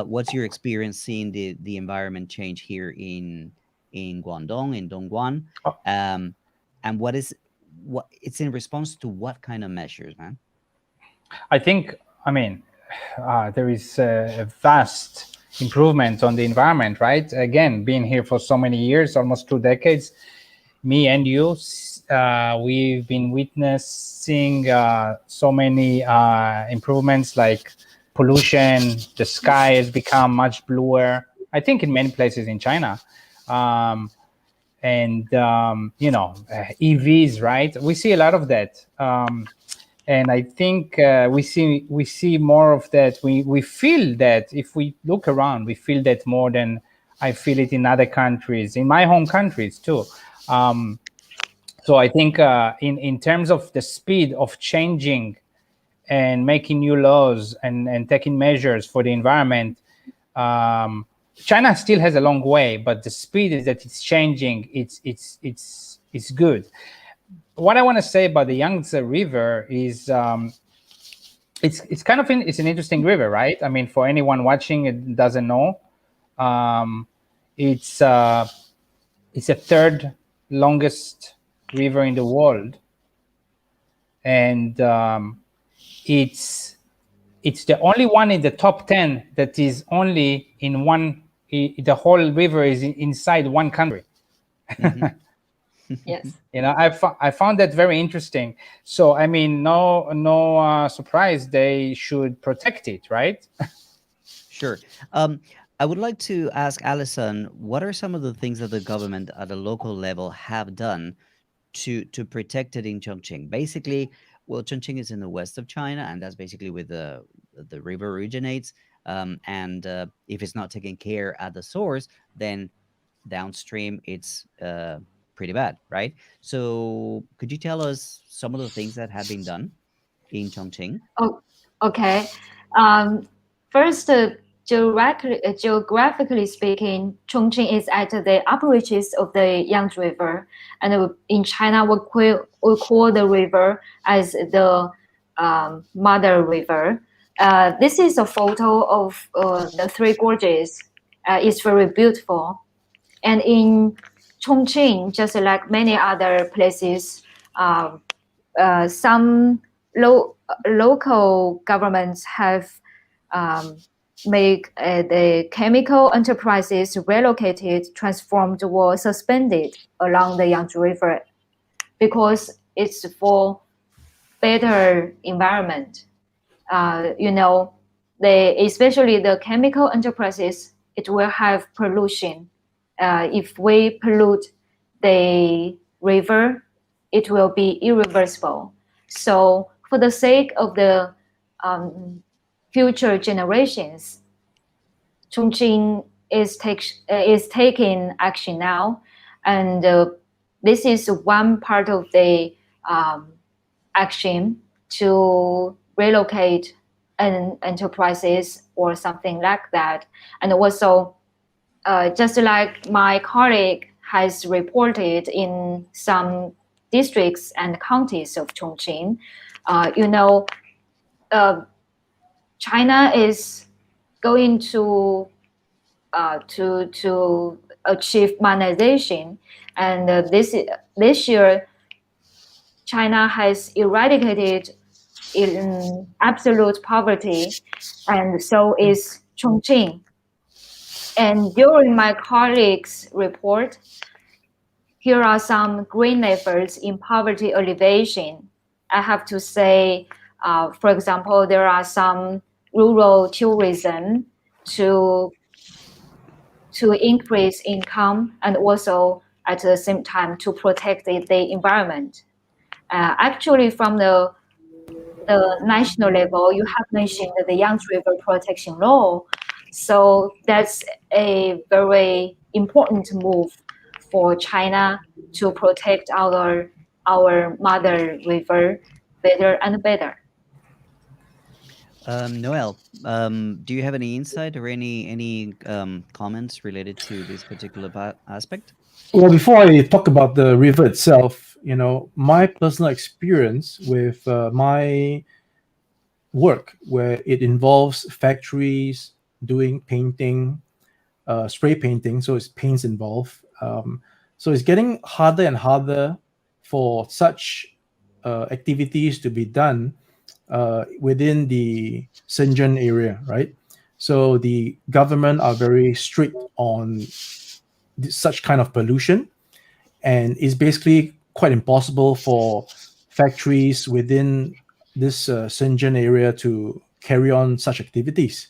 what's your experience seeing the environment change here in Guangdong, in Dongguan? Um, and what it's in response to what kind of measures, man? I think, there is a vast improvement on the environment, right? Again, being here for so many years, almost 2 decades, me and you, we've been witnessing so many improvements, like pollution. The sky has become much bluer, I think, in many places in China. And EVs, right? We see a lot of that. And I think we see more of that. We feel that if we look around, we feel that more than I feel it in other countries, in my home countries too. So I think in terms of the speed of changing and making new laws and taking measures for the environment, China still has a long way, but the speed is that it's changing. It's good. What I want to say about the Yangtze River is it's kind of it's an interesting river, right? I mean, for anyone watching it doesn't know, it's a third longest river in the world, and it's the only one in the top 10 that is only in one. The whole river is inside one country. Mhm. Yes. You know, I found that very interesting. So I mean, no surprise, they should protect it, right? Sure. I would like to ask Alyson, what are some of the things that the government at the local level have done to protect it in Chongqing? Basically, well, Chongqing is in the west of China, and that's basically where the river originates. And if it's not taken care at the source, then downstream it's pretty bad, right? So, could you tell us some of the things that have been done in Chongqing? Oh, okay. First, geographically speaking, Chongqing is at the upper reaches of the Yangtze River, and in China, we call the river as the mother river. This is a photo of the three gorges. It's very beautiful. And in Chongqing, just like many other places, some local governments have make the chemical enterprises relocated, transformed, or suspended along the Yangtze River because it's for better environment. You know, especially the chemical enterprises, it will have pollution. If we pollute the river, it will be irreversible. So for the sake of the future generations, Chongqing is taking action now, and this is one part of the action to relocate enterprises or something like that. And also, just like my colleague has reported in some districts and counties of Chongqing, you know, China is going to achieve modernization, and this year, China has eradicated in absolute poverty, and so is Chongqing. And during my colleague's report, here are some green efforts in poverty alleviation. I have to say, for example, there are some rural tourism to increase income and also at the same time to protect the environment. Actually, from the national level, you have mentioned the Yangtze River Protection Law. So that's a very important move for China to protect our mother river better and better. Noel, do you have any insight or any comments related to this particular aspect? Well, before I talk about the river itself, you know, my personal experience with my work, where it involves factories doing painting, spray painting, so it's paints involved. So it's getting harder and harder for such activities to be done within the Shenzhen area, right? So the government are very strict on such kind of pollution, and it's basically quite impossible for factories within this Shenzhen area to carry on such activities.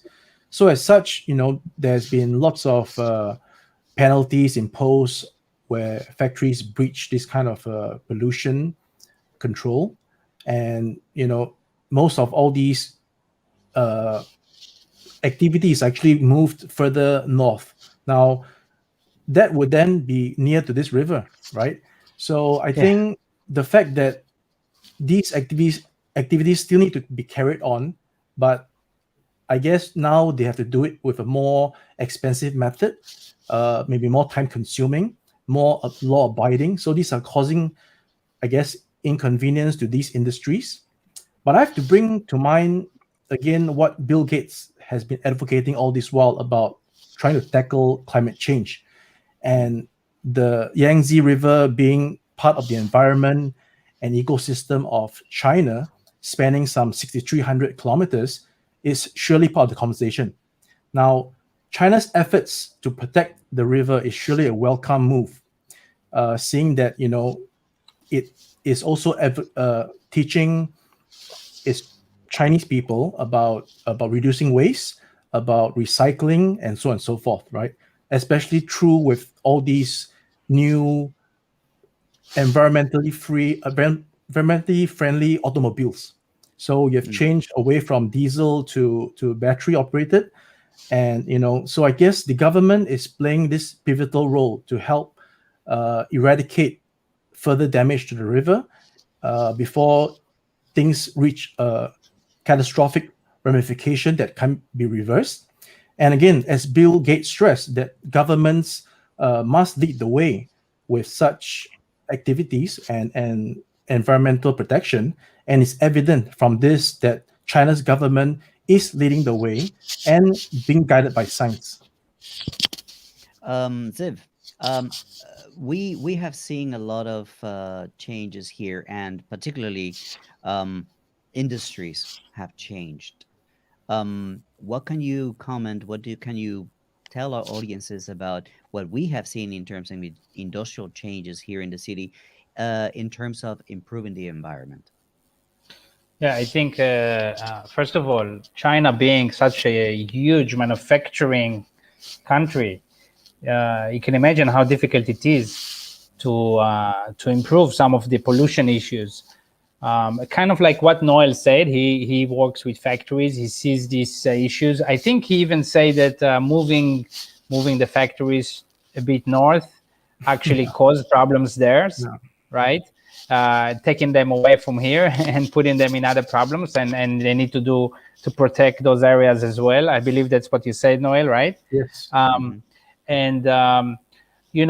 So as such, you know, there's been lots of penalties imposed where factories breach this kind of pollution control, and you know, most of all these activities actually moved further north. Now, that would then be near to this river, right? So I think the fact that these activities still need to be carried on, but I guess now they have to do it with a more expensive method, maybe more time consuming, more law abiding. So these are causing, I guess, inconvenience to these industries. But I have to bring to mind again what Bill Gates has been advocating all this while about trying to tackle climate change. And the Yangtze River being part of the environment and ecosystem of China, spanning some 6,300 kilometers, is surely part of the conversation. Now, China's efforts to protect the river is surely a welcome move, seeing that it is also teaching its Chinese people about reducing waste, about recycling, and so on and so forth, right? Especially true with all these new environmentally friendly automobiles. So you've changed away from diesel to battery operated, and so I guess the government is playing this pivotal role to help eradicate further damage to the river before things reach a catastrophic ramification that can be reversed. And again, as Bill Gates stressed, that governments must lead the way with such activities and environmental protection. And it's evident from this that China's government is leading the way and being guided by science. Ziv, we have seen a lot of changes here, and particularly industries have changed. What can you comment? Can you tell our audiences about what we have seen in terms of industrial changes here in the city, in terms of improving the environment? Yeah, I think first of all, China being such a huge manufacturing country, you can imagine how difficult it is to improve some of the pollution issues. Kind of like what Noel said, he works with factories, he sees these issues. I think he even said that moving the factories a bit north actually caused problems there, right? Taking them away from here and putting them in other problems, and they need to protect those areas as well. I believe that's what you said, Noel, right? Yes. And we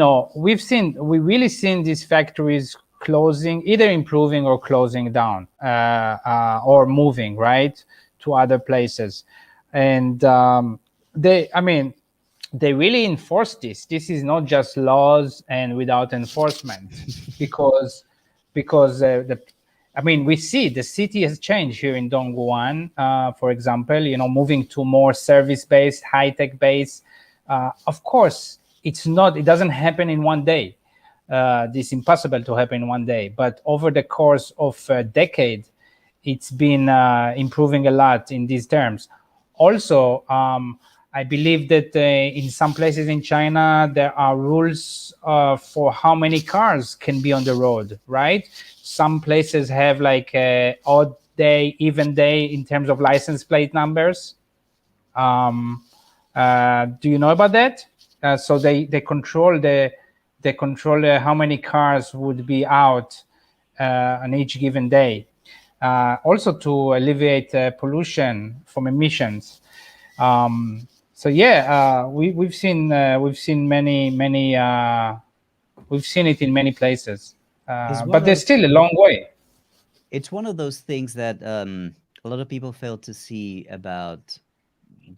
really seen these factories closing, either improving or closing down, or moving right to other places. And they really enforce this. This is not just laws and without enforcement, because we see the city has changed here in Dongguan, for example, moving to more service-based, high-tech based. Of course, it doesn't happen in one day. This is impossible to happen in one day. But over the course of a decade, it's been improving a lot in these terms. Also, I believe that in some places in China, there are rules for how many cars can be on the road, right? Some places have like a odd day, even day in terms of license plate numbers. Do you know about that? So they control how many cars would be out on each given day. Also to alleviate pollution from emissions. So yeah, we've seen many we've seen it in many places, but there's still a long way. It's one of those things that a lot of people fail to see about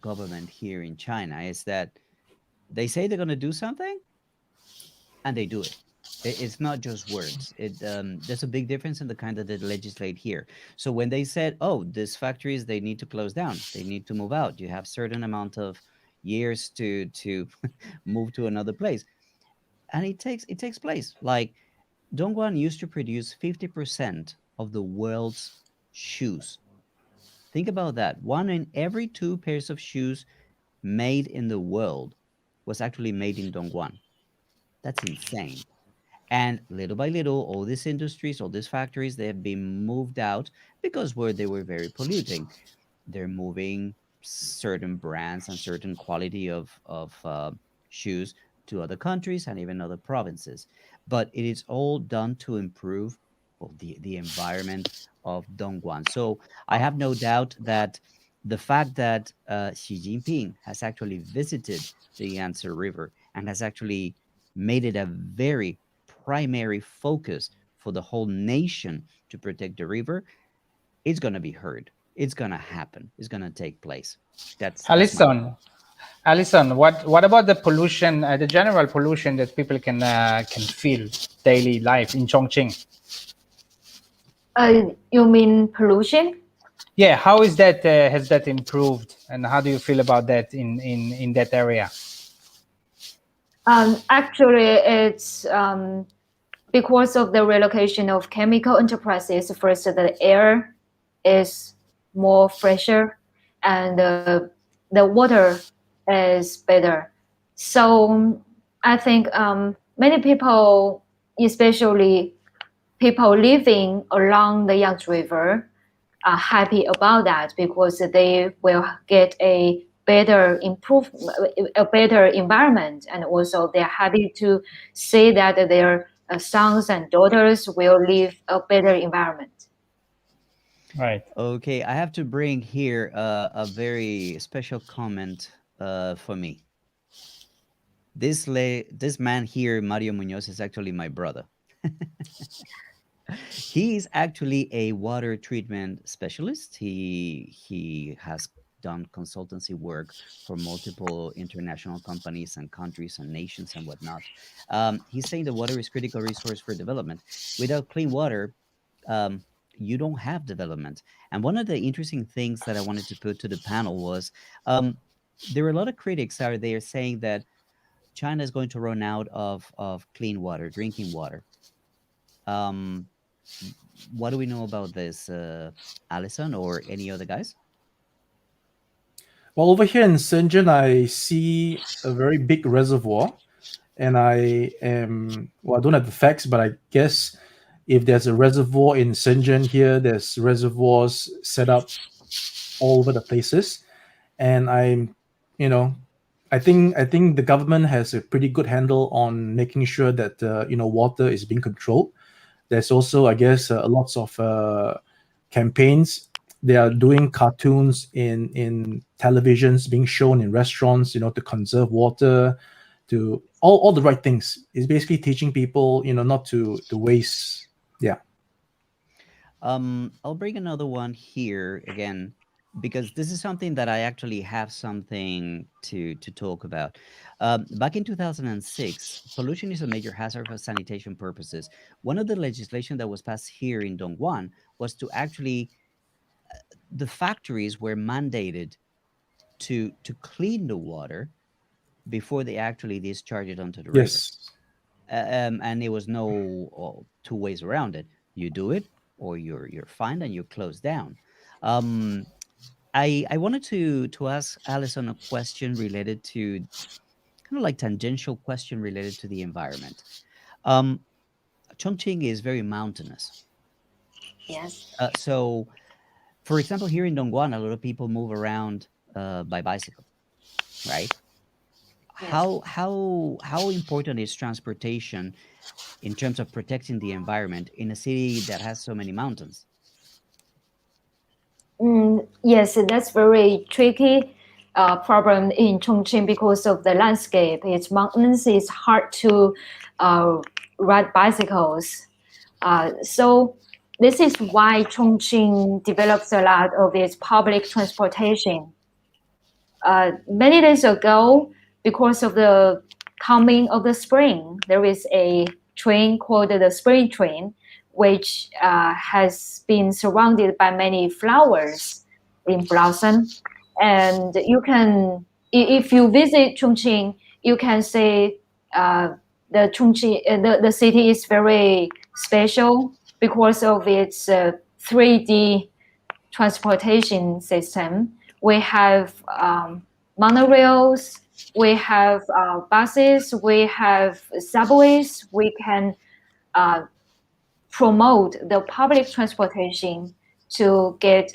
government here in China, is that they say they're going to do something and they do it. It's not just words. There's a big difference in the kind that they legislate here. So when they said, "Oh, these factories, they need to close down, they need to move out. You have certain amount of years to move to another place," and it takes place. Like Dongguan used to produce 50% of the world's shoes. Think about that. 1 in every 2 pairs of shoes made in the world was actually made in Dongguan. That's insane. And little by little, all these industries, all these factories, they have been moved out because they were very polluting. They're moving certain brands and certain quality of shoes to other countries and even other provinces. But it is all done to improve well, the environment of Dongguan. So I have no doubt that the fact that Xi Jinping has actually visited the Yangtze River and has actually made it a very primary focus for the whole nation to protect the river, it's going to be heard. It's going to happen. It's going to take place. That's my Alyson, Alyson, what about the pollution, the general pollution that people can feel daily life in Chongqing? You mean pollution? Yeah, how is that? Has that improved, and how do you feel about that in that area? Actually, it's because of the relocation of chemical enterprises. First, the air is more fresher, and the water is better. So I think many people, especially people living along the Yangtze River, are happy about that because they will get a better environment, and also they're happy to see that their sons and daughters will live a better environment. Right. Okay, I have to bring here a very special comment for me. This man here, Mario Munoz, is actually my brother. He is actually a water treatment specialist. He has done consultancy work for multiple international companies and countries and nations and whatnot. He's saying the water is critical resource for development. Without clean water, you don't have development. And one of the interesting things that I wanted to put to the panel was there are a lot of critics out there saying that China is going to run out of clean water, drinking water. What do we know about this, Alyson or any other guys? Well, over here in Shenzhen, I see a very big reservoir, and I don't have the facts, but I guess if there's a reservoir in Shenzhen here, there's reservoirs set up all over the places, and I think the government has a pretty good handle on making sure that water is being controlled. There's also, I guess, lots of campaigns. They are doing cartoons in televisions, being shown in restaurants, to conserve water, to all the right things. It's basically teaching people, not to waste. Yeah. I'll bring another one here again, because this is something that I actually have something to talk about. Back in 2006, pollution is a major hazard for sanitation purposes. One of the legislation that was passed here in Dongguan was to actually, the factories were mandated to clean the water before they actually discharge it onto the river. Yes. And there was no two ways around it. You do it, or you're fined and you're closed down. I wanted to ask Alyson a question related to kind of like tangential question related to the environment. Chongqing is very mountainous. Yes. So, for example, here in Dongguan, a lot of people move around by bicycle, right? Yes. How important is transportation in terms of protecting the environment in a city that has so many mountains? Yes, that's very tricky problem in Chongqing because of the landscape. It's mountains. It's hard to ride bicycles. So this is why Chongqing develops a lot of its public transportation. Many days ago, because of the coming of the spring, there is a train called the spring train, which has been surrounded by many flowers in blossom. And you can, if you visit Chongqing, you can say the city is very special because of its 3D transportation system. We have monorails, we have buses, we have subways. We can promote the public transportation to get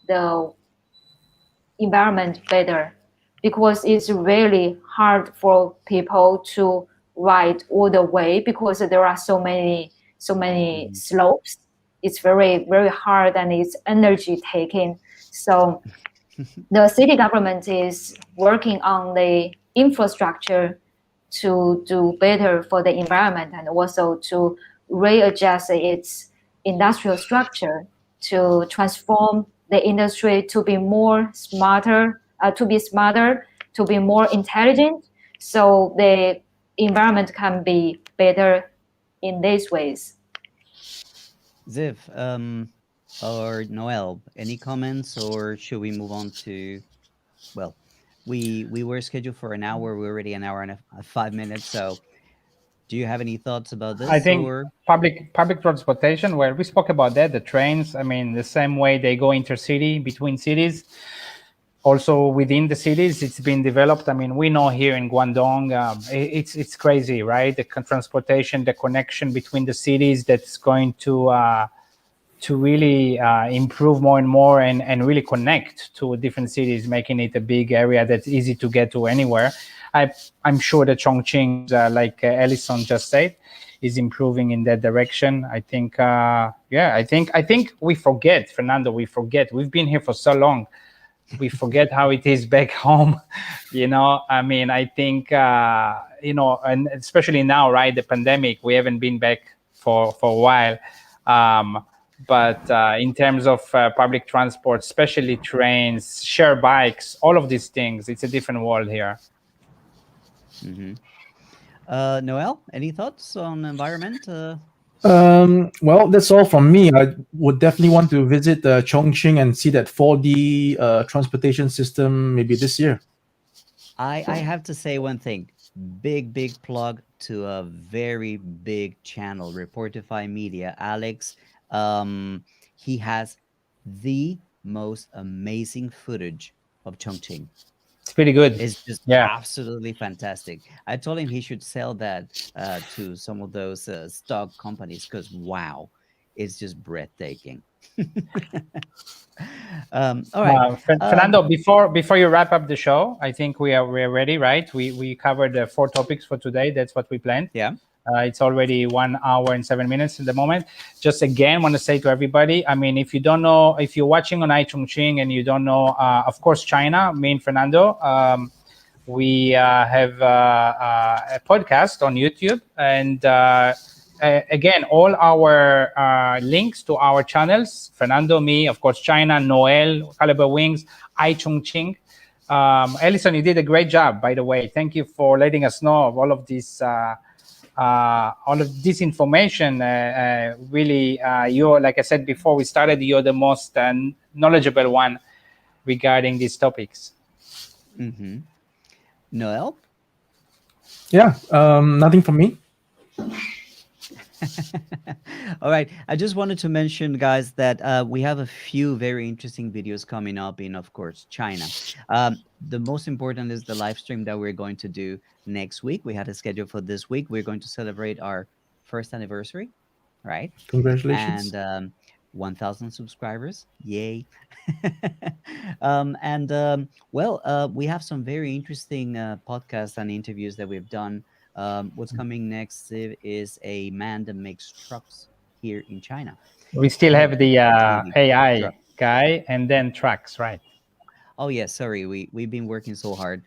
the environment better, because it's really hard for people to ride all the way because there are so many slopes. it's very, very hard and it's energy taking. So the city government is working on the infrastructure to do better for the environment and also to readjust its industrial structure to transform the industry to be more smarter, to be more intelligent, so the environment can be better in these ways. Ziv, or Noel, any comments, or should we move on to? Well, we were scheduled for an hour. We're already an hour and 5 minutes. So, do you have any thoughts about I this, think or? public transportation, well, we spoke about that, the trains, I mean, the same way they go intercity between cities, also within the cities, it's been developed. I mean, we know here in Guangdong, it's crazy, right? The transportation, the connection between the cities, that's going to really improve more and more and really connect to different cities, making it a big area that's easy to get to anywhere. I'm sure that Chongqing, like Alyson just said, is improving in that direction. I think, I think we forget, Fernando, we've been here for so long. We forget how it is back home. I mean, I think, and especially now, right, the pandemic, we haven't been back for a while. But in terms of public transport, especially trains, share bikes, all of these things, it's a different world here. Mm-hmm. Noel, any thoughts on environment? Well, that's all from me. I would definitely want to visit Chongqing and see that 4D transportation system maybe this year. I have to say one thing. Big plug to a very big channel, Reportify Media. Alex, he has the most amazing footage of Chongqing. It's pretty good. It's just Yeah. absolutely fantastic. I told him he should sell that to some of those stock companies because wow, it's just breathtaking. All right, Fernando. Before you wrap up the show, I think we're ready, right? We covered the 4 topics for today. That's what we planned. Yeah. It's already 1 hour and 7 minutes at the moment. Just again, want to say to everybody, I mean, if you don't know, if you're watching on iChongqing and you don't know, of course, China, me and Fernando, we have a podcast on YouTube. And again, all our links to our channels, Fernando, me, of course, China, Noel, Calibre Wings, iChongqing. Alyson, you did a great job, by the way. Thank you for letting us know of all of this information. Really, you're, like I said before we started, you're the most knowledgeable one regarding these topics. Mm-hmm. Noel? Yeah, nothing from me. All right. I just wanted to mention, guys, that we have a few very interesting videos coming up in, of course, China. The most important is the live stream that we're going to do next week. We had a schedule for this week. We're going to celebrate our first anniversary, right? Congratulations. And 1,000 subscribers. Yay. We have some very interesting podcasts and interviews that we've done. What's coming next is a man that makes trucks here in China. We still have the AI truck guy and then trucks, right? Oh yes, sorry, we've been working so hard.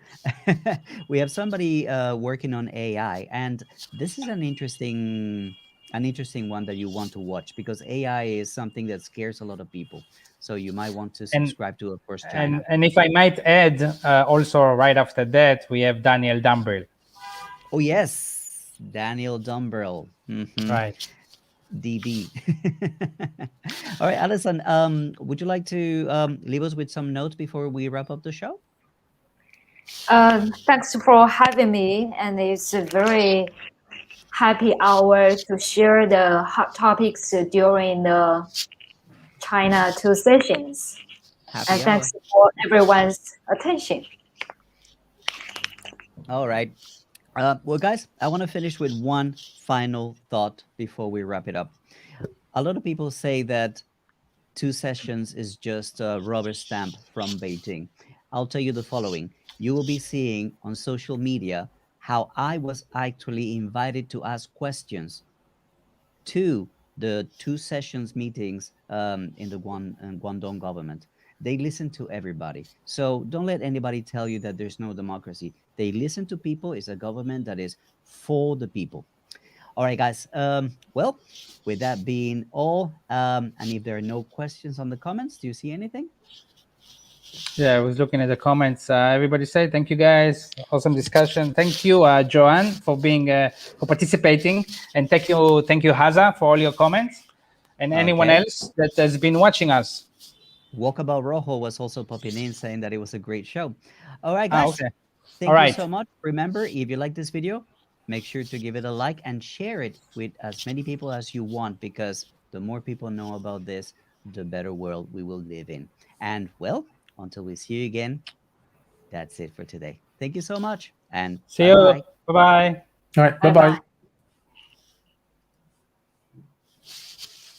We have somebody working on AI, and this is an interesting one that you want to watch because AI is something that scares a lot of people. So you might want to subscribe to, of course, China. And if I might add, also right after that, we have Daniel Dumbrell. Oh yes, Daniel Dumbrell. Mm-hmm. Right. DB. All right, Alyson, would you like to leave us with some notes before we wrap up the show? Thanks for having me, and it's a very happy hour to share the hot topics during the China 2 sessions. And thanks for everyone's attention. All right. Well, guys, I want to finish with one final thought before we wrap it up. A lot of people say that 2 sessions is just a rubber stamp from Beijing. I'll tell you the following. You will be seeing on social media how I was actually invited to ask questions to the 2 sessions meetings in the Guangdong government, they listen to everybody. So don't let anybody tell you that there's no democracy. They listen to people. It's a government that is for the people. All right, guys. Well, with that being all, and if there are no questions on the comments, do you see anything? Yeah, I was looking at the comments. Everybody say thank you, guys. Awesome discussion. Thank you, Joanne, for being for participating, and thank you, Haza, for all your comments, and anyone Okay. else that has been watching us. Walkabout Rojo was also popping in saying that it was a great show. All right, guys. Okay. Thank All you right. so much. Remember, if you like this video, make sure to give it a like and share it with as many people as you want, because the more people know about this, the better world we will live in. And well, until we see you again, that's it for today. Thank you so much, and See bye-bye. you. Bye-bye. All right. Bye Bye bye. bye.